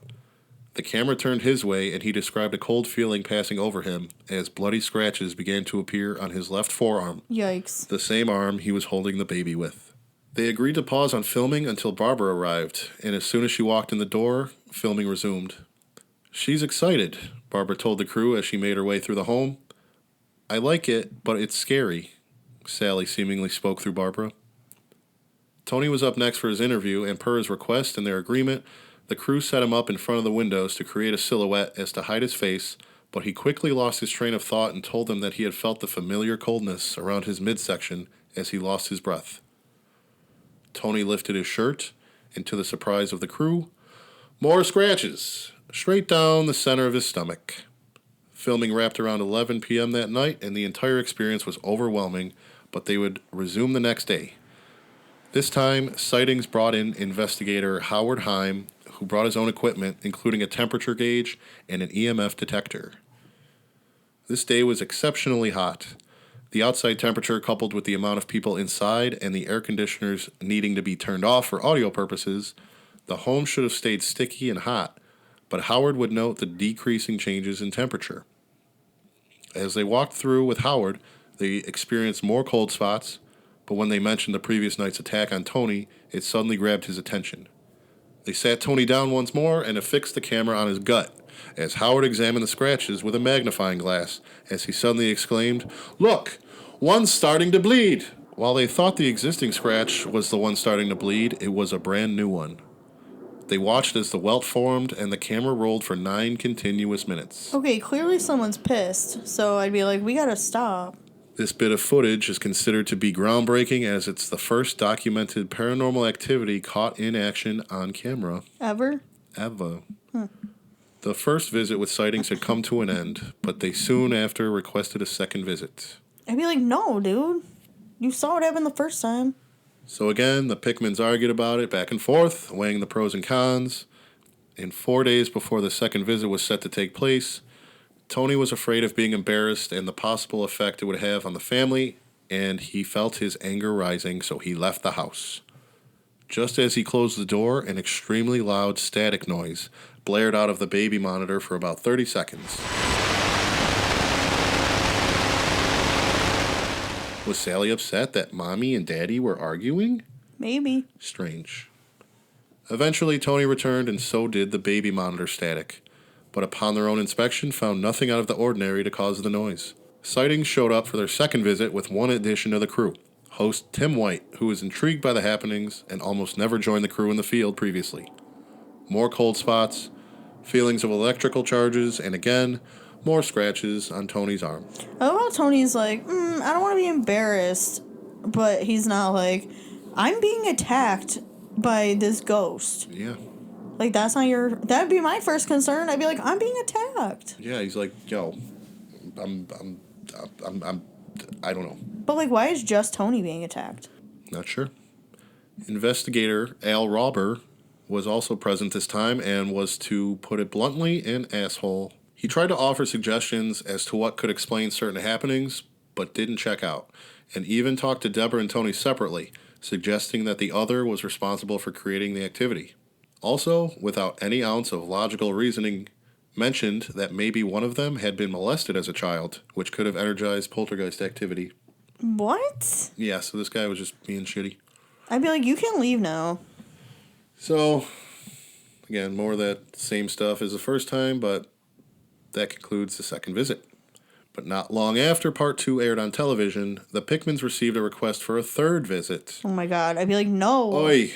The camera turned his way, and he described a cold feeling passing over him as bloody scratches began to appear on his left forearm, Yikes. the same arm he was holding the baby with. They agreed to pause on filming until Barbara arrived, and as soon as she walked in the door, filming resumed. "She's excited," Barbara told the crew as she made her way through the home. "I like it, but it's scary," Sallie seemingly spoke through Barbara. Tony was up next for his interview, and per his request and their agreement, the crew set him up in front of the windows to create a silhouette as to hide his face, but he quickly lost his train of thought and told them that he had felt the familiar coldness around his midsection as he lost his breath. Tony lifted his shirt, and to the surprise of the crew, more scratches, straight down the center of his stomach. Filming wrapped around 11 p.m. that night, and the entire experience was overwhelming, but they would resume the next day. This time, Sightings brought in investigator Howard Heim, who brought his own equipment, including a temperature gauge and an EMF detector. This day was exceptionally hot. The outside temperature, coupled with the amount of people inside and the air conditioners needing to be turned off for audio purposes, the home should have stayed sticky and hot, but Howard would note the decreasing changes in temperature. As they walked through with Howard, they experienced more cold spots, but when they mentioned the previous night's attack on Tony, it suddenly grabbed his attention. They sat Tony down once more and affixed the camera on his gut, as Howard examined the scratches with a magnifying glass, as he suddenly exclaimed, "Look, one's starting to bleed!" While they thought the existing scratch was the one starting to bleed, it was a brand new one. They watched as the welt formed, and the camera rolled for 9 continuous minutes. Okay, clearly someone's pissed, so I'd be like, we gotta stop. This bit of footage is considered to be groundbreaking, as it's the first documented paranormal activity caught in action on camera. Ever? Ever. The first visit with Sightings had come to an end, but they soon after requested a second visit. I'd be like, no, dude. You saw what happened the first time. So again, the Pickmans argued about it back and forth, weighing the pros and cons. And 4 days before the second visit was set to take place, Tony was afraid of being embarrassed and the possible effect it would have on the family, and he felt his anger rising, so he left the house. Just as he closed the door, an extremely loud static noise blared out of the baby monitor for about 30 seconds. Was Sallie upset that Mommy and Daddy were arguing? Maybe. Strange. Eventually, Tony returned, and so did the baby monitor static, but upon their own inspection, found nothing out of the ordinary to cause the noise. Sightings showed up for their second visit with one addition to the crew, host Tim White, who was intrigued by the happenings and almost never joined the crew in the field previously. More cold spots, feelings of electrical charges, and again, more scratches on Tony's arm. I love how Tony's like, I don't want to be embarrassed, but he's not like, I'm being attacked by this ghost. Yeah. Like, that's not your... That'd be my first concern. I'd be like, I'm being attacked. Yeah, he's like, yo, I don't know. But, like, why is just Tony being attacked? Not sure. Investigator Al Rauber was also present this time and was, to put it bluntly, an asshole. He tried to offer suggestions as to what could explain certain happenings, but didn't check out, and even talked to Debra and Tony separately, suggesting that the other was responsible for creating the activity. Also, without any ounce of logical reasoning, mentioned that maybe one of them had been molested as a child, which could have energized poltergeist activity. What? Yeah, so this guy was just being shitty. I'd be like, you can leave now. So, again, more of that same stuff as the first time, but that concludes the second visit. But not long after Part 2 aired on television, the Pickmans received a request for a third visit. Oh my god, I'd be like, no. Oi!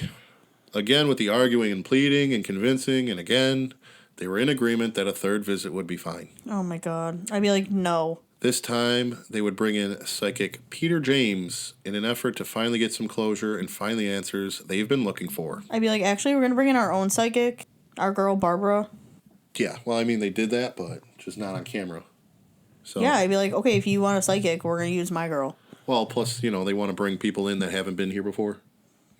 Again, with the arguing and pleading and convincing, and again, they were in agreement that a third visit would be fine. Oh my god. I'd be like, no. This time, they would bring in psychic Peter James in an effort to finally get some closure and find the answers they've been looking for. I'd be like, actually, we're going to bring in our own psychic, our girl Barbara. Yeah, well, I mean, they did that, but just not on camera. So Yeah, I'd be like, okay, if you want a psychic, we're going to use my girl. Well, plus, they want to bring people in that haven't been here before,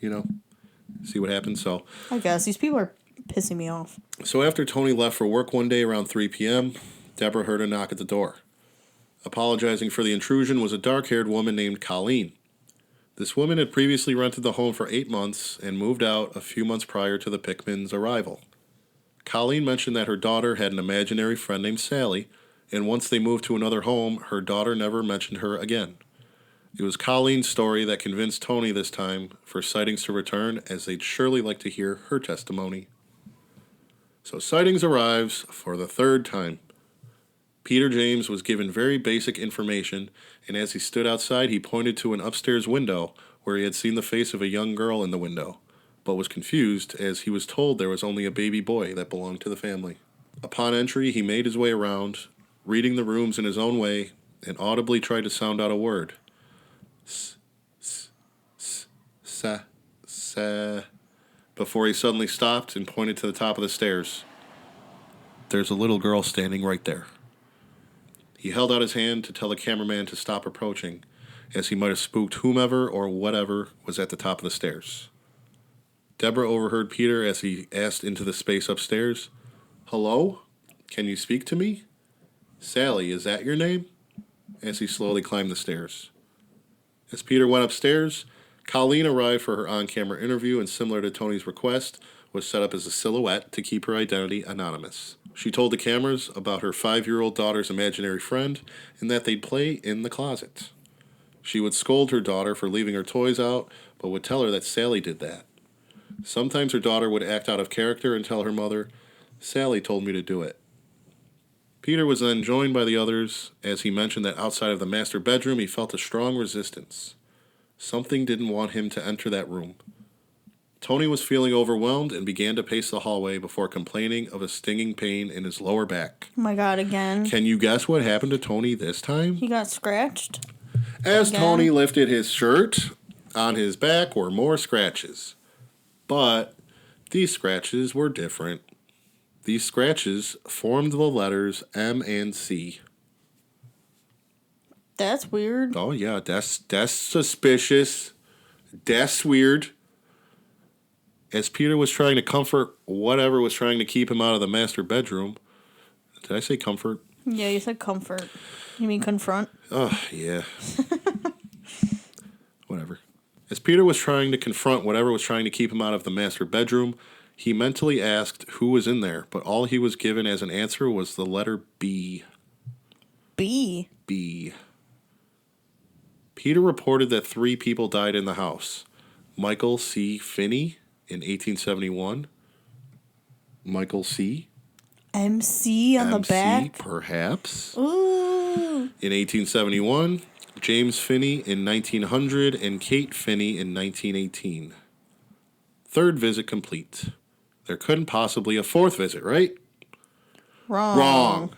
see what happens. So I guess. These people are pissing me off. So after Tony left for work one day around 3 p.m., Debra heard a knock at the door. Apologizing for the intrusion was a dark-haired woman named Colleen. This woman had previously rented the home for 8 months and moved out a few months prior to the Pickmans' arrival. Colleen mentioned that her daughter had an imaginary friend named Sallie, and once they moved to another home, her daughter never mentioned her again. It was Colleen's story that convinced Tony this time for sightings to return, as they'd surely like to hear her testimony. So sightings arrives for the third time. Peter James was given very basic information, and as he stood outside, he pointed to an upstairs window where he had seen the face of a young girl in the window, but was confused as he was told there was only a baby boy that belonged to the family. Upon entry, he made his way around, reading the rooms in his own way, and audibly tried to sound out a word. Sa, before he suddenly stopped and pointed to the top of the stairs. There's a little girl standing right there. He held out his hand to tell the cameraman to stop approaching, as he might have spooked whomever or whatever was at the top of the stairs. Debra overheard Peter as he asked into the space upstairs, "Hello? Can you speak to me? Sallie, is that your name?" as he slowly climbed the stairs. As Peter went upstairs, Colleen arrived for her on-camera interview and, similar to Tony's request, was set up as a silhouette to keep her identity anonymous. She told the cameras about her 5-year-old daughter's imaginary friend and that they'd play in the closet. She would scold her daughter for leaving her toys out, but would tell her that Sallie did that. Sometimes her daughter would act out of character and tell her mother, "Sallie told me to do it." Peter was then joined by the others as he mentioned that outside of the master bedroom he felt a strong resistance. Something didn't want him to enter that room. Tony was feeling overwhelmed and began to pace the hallway before complaining of a stinging pain in his lower back. Oh my God, again. Can you guess what happened to Tony this time? He got scratched. As again? Tony lifted his shirt, on his back were more scratches. But these scratches were different. These scratches formed the letters M and C. That's weird. Oh, yeah, that's suspicious. That's weird. As Peter was trying to comfort whatever was trying to keep him out of the master bedroom. Did I say comfort? Yeah, you said comfort. You mean confront? Oh, yeah. Whatever. As Peter was trying to confront whatever was trying to keep him out of the master bedroom, he mentally asked who was in there, but all he was given as an answer was the letter B. B? B. Peter reported that 3 people died in the house. Michael C. Finney in 1871. Michael C. MC on the back? Perhaps. Ooh. In 1871, James Finney in 1900, and Kate Finney in 1918. 3rd visit complete. There couldn't possibly a 4th visit, right? Wrong.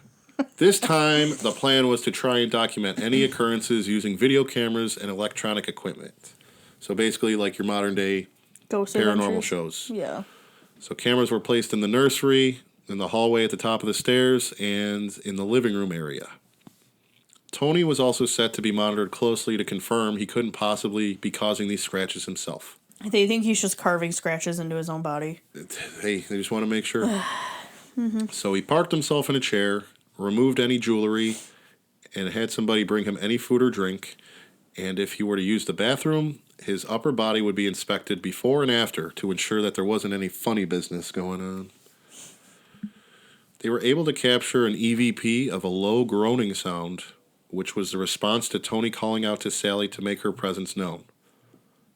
This time, the plan was to try and document any occurrences using video cameras and electronic equipment. So basically like your modern day Ghost paranormal adventures. shows. Yeah. So cameras were placed in the nursery, in the hallway at the top of the stairs, and in the living room area. Tony was also set to be monitored closely to confirm he couldn't possibly be causing these scratches himself. They think he's just carving scratches into his own body. Hey, they just want to make sure. Mm-hmm. So he parked himself in a chair, removed any jewelry, and had somebody bring him any food or drink. And if he were to use the bathroom, his upper body would be inspected before and after to ensure that there wasn't any funny business going on. They were able to capture an EVP of a low groaning sound, which was the response to Tony calling out to Sallie to make her presence known.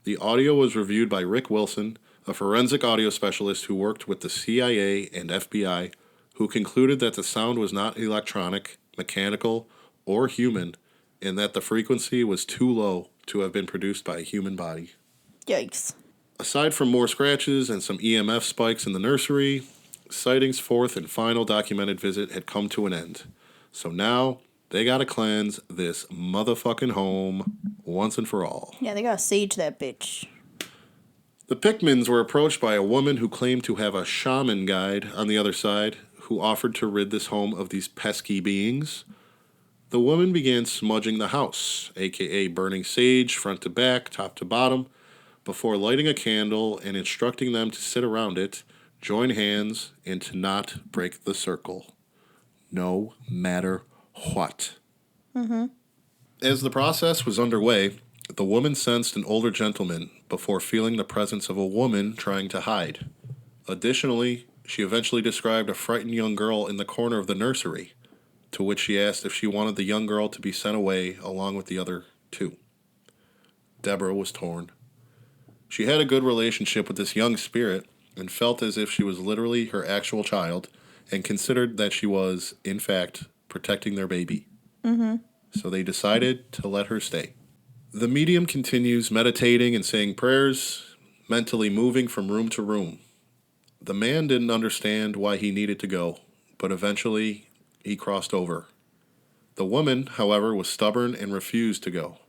The audio was reviewed by Rick Wilson, a forensic audio specialist who worked with the CIA and FBI, who concluded that the sound was not electronic, mechanical, or human, and that the frequency was too low to have been produced by a human body. Yikes. Aside from more scratches and some EMF spikes in the nursery, sightings' 4th and final documented visit had come to an end. So now, They gotta cleanse this motherfucking home once and for all. Yeah, they gotta sage that bitch. The Pickmans were approached by a woman who claimed to have a shaman guide on the other side who offered to rid this home of these pesky beings. The woman began smudging the house, aka burning sage front to back, top to bottom, before lighting a candle and instructing them to sit around it, join hands, and to not break the circle. No matter what. As the process was underway, the woman sensed an older gentleman before feeling the presence of a woman trying to hide. Additionally, she eventually described a frightened young girl in the corner of the nursery, to which she asked if she wanted the young girl to be sent away along with the other two. Debra was torn. She had a good relationship with this young spirit and felt as if she was literally her actual child and considered that she was, in fact, protecting their baby. So they decided to let her stay. The medium continues meditating and saying prayers, mentally moving from room to room. The man didn't understand why he needed to go, but eventually he crossed over. The woman, however, was stubborn and refused to go.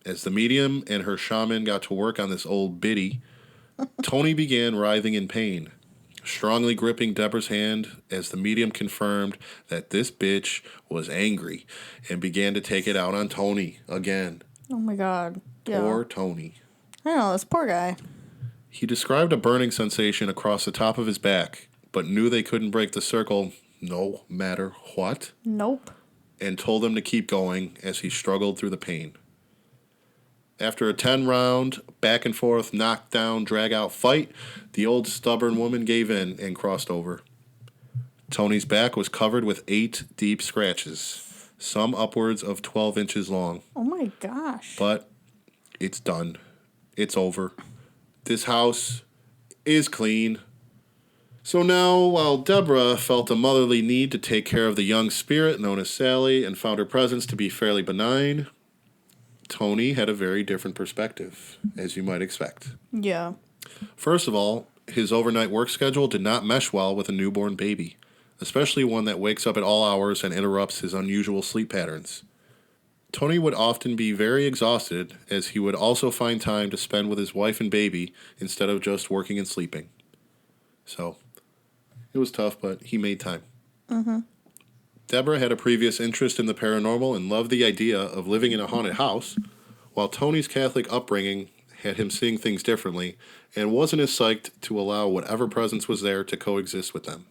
As the medium and her shaman got to work on this old biddy, Tony began writhing in pain, strongly gripping Debra's hand as the medium confirmed that this bitch was angry and began to take it out on Tony again. Oh my god. Yeah. Poor Tony. I know, this poor guy. He described a burning sensation across the top of his back, but knew they couldn't break the circle no matter what, Nope. and told them to keep going as he struggled through the pain. After a 10-round, back-and-forth, knockdown, drag-out fight, the old stubborn woman gave in and crossed over. Tony's back was covered with 8 deep scratches, some upwards of 12 inches long. Oh my gosh. But it's done. It's over. This house is clean. So now, while Debra felt a motherly need to take care of the young spirit known as Sallie and found her presence to be fairly benign, Tony had a very different perspective, as you might expect. Yeah. First of all, his overnight work schedule did not mesh well with a newborn baby, especially one that wakes up at all hours and interrupts his unusual sleep patterns. Tony would often be very exhausted, as he would also find time to spend with his wife and baby instead of just working and sleeping. So, it was tough, but he made time. Debra had a previous interest in the paranormal and loved the idea of living in a haunted house, while Tony's Catholic upbringing had him seeing things differently and wasn't as psyched to allow whatever presence was there to coexist with them.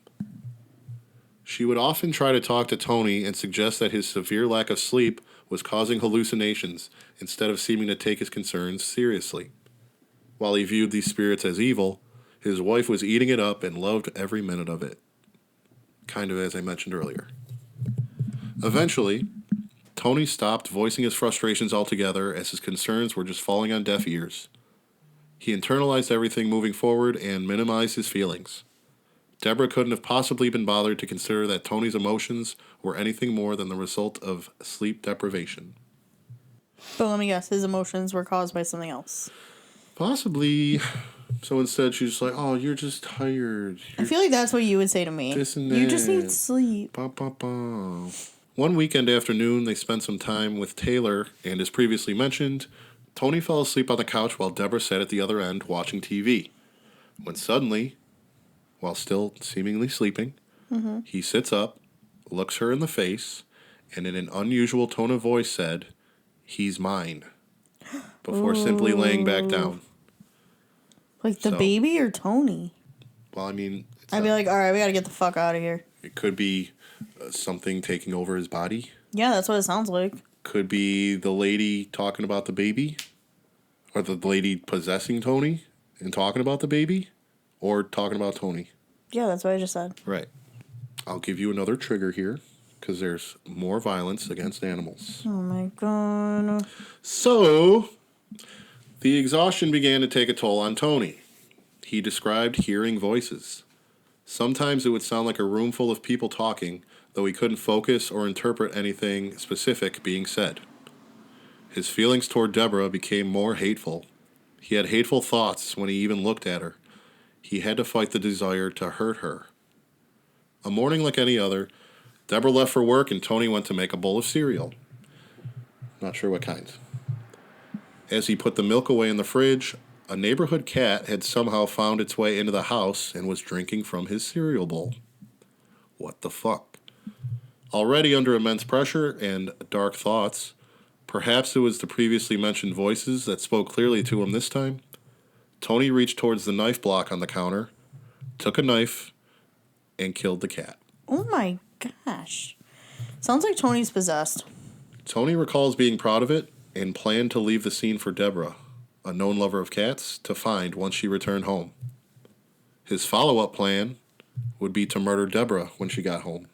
She would often try to talk to Tony and suggest that his severe lack of sleep was causing hallucinations instead of seeming to take his concerns seriously. While he viewed these spirits as evil, his wife was eating it up and loved every minute of it. Kind of as I mentioned earlier. Eventually, Tony stopped voicing his frustrations altogether as his concerns were just falling on deaf ears. He internalized everything moving forward and minimized his feelings. Debra couldn't have possibly been bothered to consider that Tony's emotions were anything more than the result of sleep deprivation. But let me guess, his emotions were caused by something else. Possibly. So instead, she's just like, oh, you're just tired. I feel like that's what you would say to me. This and You just that. need sleep. Ba, ba, ba. One weekend afternoon, they spent some time with Taylor, and as previously mentioned, Tony fell asleep on the couch while Debra sat at the other end watching TV. When suddenly, while still seemingly sleeping, he sits up, looks her in the face, and in an unusual tone of voice said, "He's mine," before simply laying back down. Like the baby or Tony? Well, I mean... I'd be like, alright, we gotta get the fuck out of here. It could be something taking over his body. Yeah, that's what it sounds like. Could be the lady talking about the baby. Or the lady possessing Tony and talking about the baby. Or talking about Tony. Yeah, that's what I just said. Right. I'll give you another trigger here. Because there's more violence against animals. Oh my god. So, the exhaustion began to take a toll on Tony. He described hearing voices. Sometimes it would sound like a room full of people talking, though he couldn't focus or interpret anything specific being said. His feelings toward Debra became more hateful. He had hateful thoughts when he even looked at her. He had to fight the desire to hurt her. A morning like any other, Debra left for work, and Tony went to make a bowl of cereal. Not sure what kind. As he put the milk away in the fridge, a neighborhood cat had somehow found its way into the house and was drinking from his cereal bowl. What the fuck? Already under immense pressure and dark thoughts, perhaps it was the previously mentioned voices that spoke clearly to him this time, Tony reached towards the knife block on the counter, took a knife, and killed the cat. Oh my gosh. Sounds like Tony's possessed. Tony recalls being proud of it and planned to leave the scene for Debra, a known lover of cats, to find once she returned home. His follow-up plan would be to murder Debra when she got home.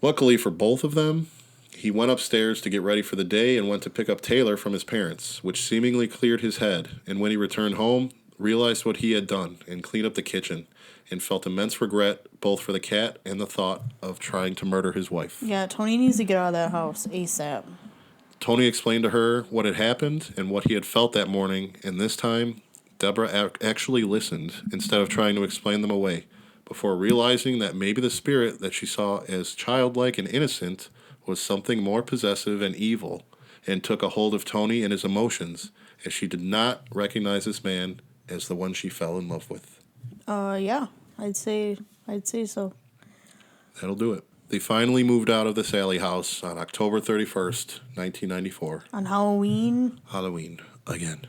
Luckily for both of them, he went upstairs to get ready for the day and went to pick up Taylor from his parents, which seemingly cleared his head, and when he returned home, realized what he had done and cleaned up the kitchen, and felt immense regret both for the cat and the thought of trying to murder his wife. Yeah, Tony needs to get out of that house ASAP. Tony explained to her what had happened and what he had felt that morning, and this time, Debra actually listened instead of trying to explain them away, before realizing that maybe the spirit that she saw as childlike and innocent was something more possessive and evil, and took a hold of Tony and his emotions, as she did not recognize this man as the one she fell in love with. Yeah, I'd say so. That'll do it. They finally moved out of the Sallie House on October 31st, 1994. On Halloween? Halloween, again.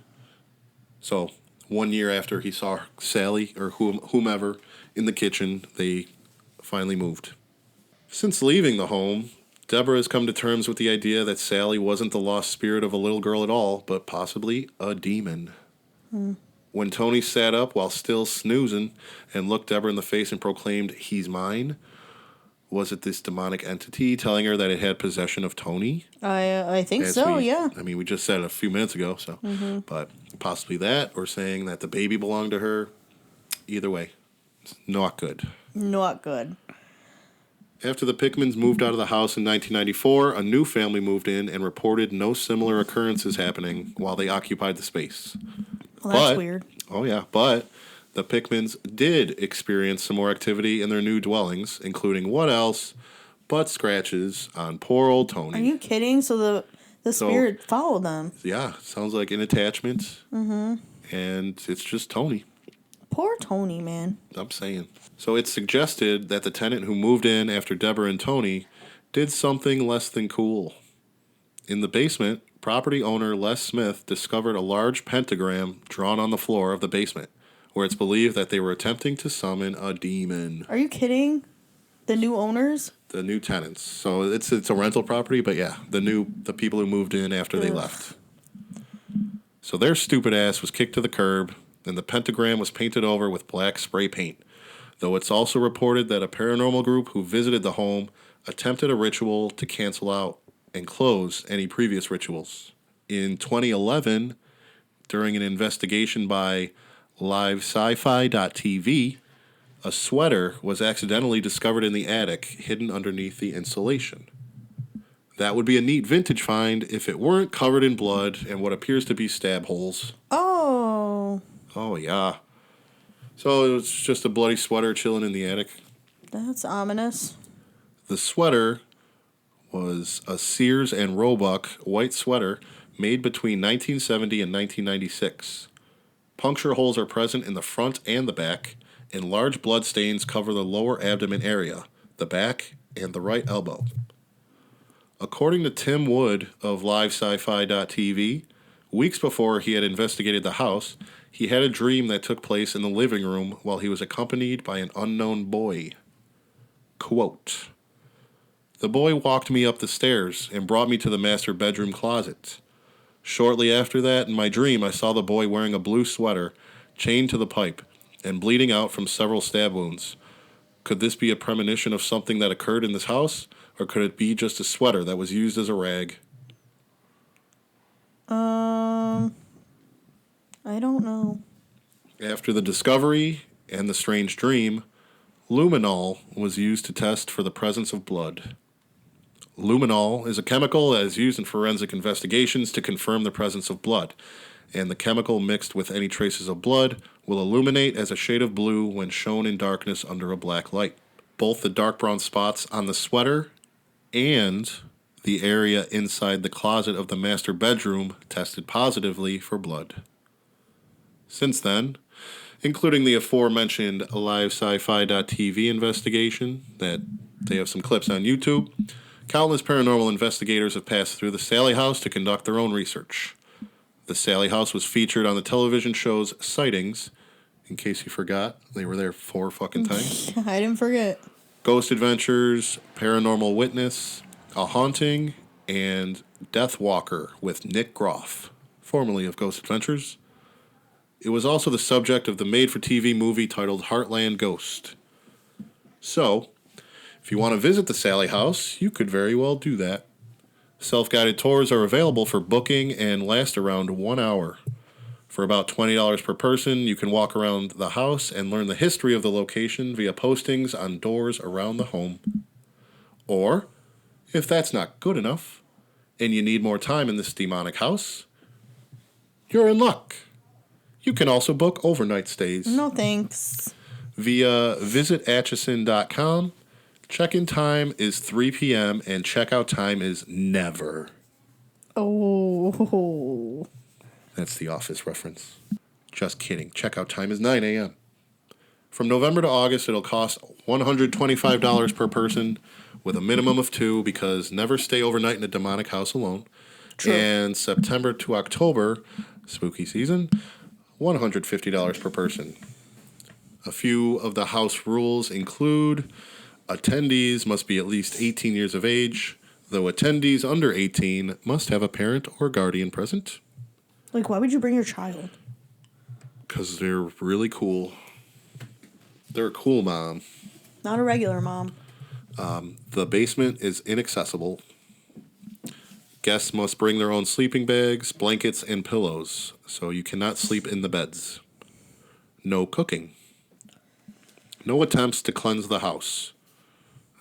So, 1 year after he saw Sallie, or whomever, in the kitchen, they finally moved. Since leaving the home, Debra has come to terms with the idea that Sallie wasn't the lost spirit of a little girl at all, but possibly a demon. When Tony sat up while still snoozing and looked Debra in the face and proclaimed, "He's mine," was it this demonic entity telling her that it had possession of Tony? I think so, yeah. I mean, we just said it a few minutes ago, so. But possibly that, or saying that the baby belonged to her. Either way, it's not good. Not good. After the Pickmans moved out of the house in 1994, a new family moved in and reported no similar occurrences happening while they occupied the space. Well, that's weird. Oh, yeah. But the Pickmans did experience some more activity in their new dwellings, including what else but scratches on poor old Tony. Are you kidding? So the spirit followed them. Yeah. Sounds like an attachment. And it's just Tony. Poor Tony, man. I'm saying. So it's suggested that the tenant who moved in after Debra and Tony did something less than cool. In the basement, property owner Les Smith discovered a large pentagram drawn on the floor of the basement, where it's believed that they were attempting to summon a demon. Are you kidding? The new owners? The new tenants. So it's a rental property, but yeah, the people who moved in after they left. So their stupid ass was kicked to the curb, and the pentagram was painted over with black spray paint, though it's also reported that a paranormal group who visited the home attempted a ritual to cancel out and close any previous rituals. In 2011, during an investigation by livesci-fi.tv, a sweater was accidentally discovered in the attic, hidden underneath the insulation. That would be a neat vintage find if it weren't covered in blood and what appears to be stab holes. Oh. Oh, yeah. So it was just a bloody sweater chilling in the attic. That's ominous. The sweater was a Sears and Roebuck white sweater made between 1970 and 1996. Puncture holes are present in the front and the back, and large blood stains cover the lower abdomen area, the back, and the right elbow. According to Tim Wood of livesci-fi.tv, weeks before he had investigated the house, he had a dream that took place in the living room while he was accompanied by an unknown boy. Quote, "The boy walked me up the stairs and brought me to the master bedroom closet. Shortly after that, in my dream, I saw the boy wearing a blue sweater, chained to the pipe, and bleeding out from several stab wounds. Could this be a premonition of something that occurred in this house, or could it be just a sweater that was used as a rag?" I don't know. After the discovery and the strange dream, luminol was used to test for the presence of blood. Luminol is a chemical that is used in forensic investigations to confirm the presence of blood, and the chemical mixed with any traces of blood will illuminate as a shade of blue when shown in darkness under a black light. both the dark brown spots on the sweater and the area inside the closet of the master bedroom tested positively for blood. Since then, including the aforementioned livesci-fi.tv investigation that they have some clips on YouTube, countless paranormal investigators have passed through the Sallie House to conduct their own research. The Sallie House was featured on the television shows Sightings. In case you forgot, they were there 4 fucking times. I didn't forget. Ghost Adventures, Paranormal Witness, A Haunting, and Death Walker with Nick Groff, formerly of Ghost Adventures. It was also the subject of the made-for-TV movie titled Heartland Ghost. So, if you want to visit the Sallie House, you could very well do that. Self-guided tours are available for booking and last around 1 hour. For about $20 per person, you can walk around the house and learn the history of the location via postings on doors around the home. Or, if that's not good enough, and you need more time in this demonic house, you're in luck. You can also book overnight stays. No thanks. Via visitatchison.com. Check-in time is 3 p.m. and checkout time is never. Oh. That's the Office reference. Just kidding. Checkout time is 9 a.m. From November to August, it'll cost $125 per person with a minimum of 2 because never stay overnight in a demonic house alone. True. And September to October, spooky season, $150 per person. A few of the house rules include attendees must be at least 18 years of age, though attendees under 18 must have a parent or guardian present. Like, why would you bring your child? Because they're really cool. They're a cool mom. Not a regular mom. The basement is inaccessible. Guests must bring their own sleeping bags, blankets, and pillows, so you cannot sleep in the beds. No cooking. No attempts to cleanse the house.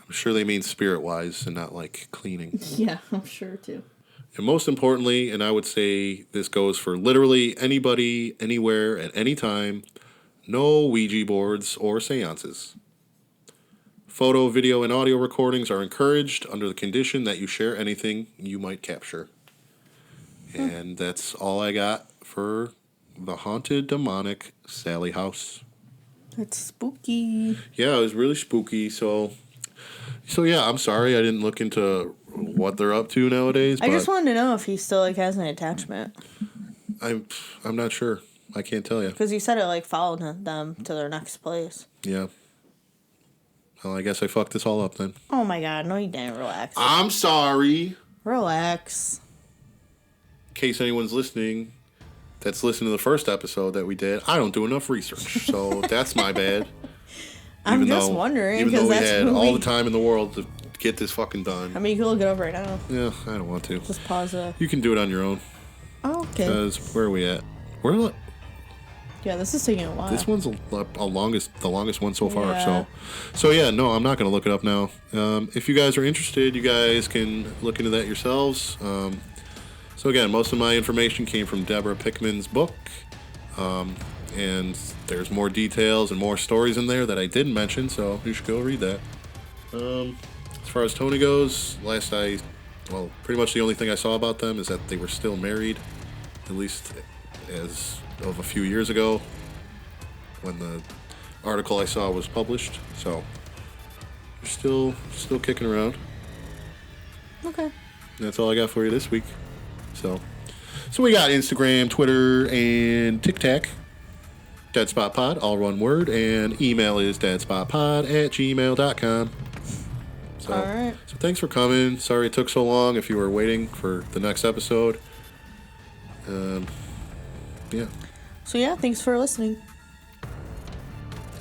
I'm sure they mean spirit-wise and not like cleaning. Yeah, I'm sure too. And most importantly, and I would say this goes for literally anybody, anywhere, at any time, no Ouija boards or seances. Photo, video, and audio recordings are encouraged under the condition that you share anything you might capture. And that's all I got for the haunted, demonic Sallie House. It's spooky. Yeah, it was really spooky. So yeah, I'm sorry I didn't look into what they're up to nowadays. I just wanted to know if he still like has an attachment. I'm not sure. I can't tell you. Because you said it like followed them to their next place. Yeah. Well, I guess I fucked this all up then. Oh my god, no you didn't. Relax. I'm sorry. Relax. In case anyone's listening that's listened to the first episode that we did, I don't do enough research. So that's my bad. I'm just wondering. Even though we that's had all the time in the world to get this fucking done. I mean, you can look it up right now. Yeah, I don't want to. Just pause it. You can do it on your own. Oh, okay. Because where are we at? Yeah, this is taking a while. This one's the longest one so far. Yeah. So yeah, no, I'm not going to look it up now. If you guys are interested, you guys can look into that yourselves. So again, most of my information came from Debra Pickman's book. And there's more details and more stories in there that I didn't mention, so you should go read that. As far as Tony goes, pretty much the only thing I saw about them is that they were still married, at least as of a few years ago when the article I saw was published. So they're still kicking around. Okay. That's all I got for you this week. So we got Instagram, Twitter, and TikTok. DeadSpotPod, all one word, and email is deadspotpod@gmail.com. So, all right. So thanks for coming. Sorry it took so long if you were waiting for the next episode. Yeah. So yeah, thanks for listening.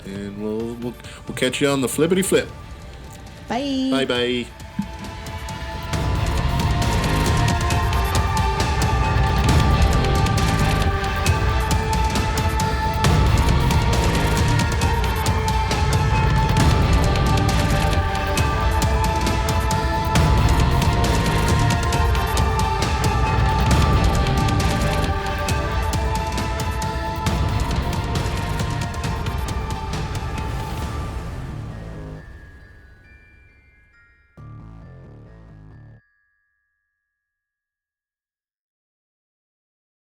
And we'll catch you on the flippity flip. Bye. Bye bye.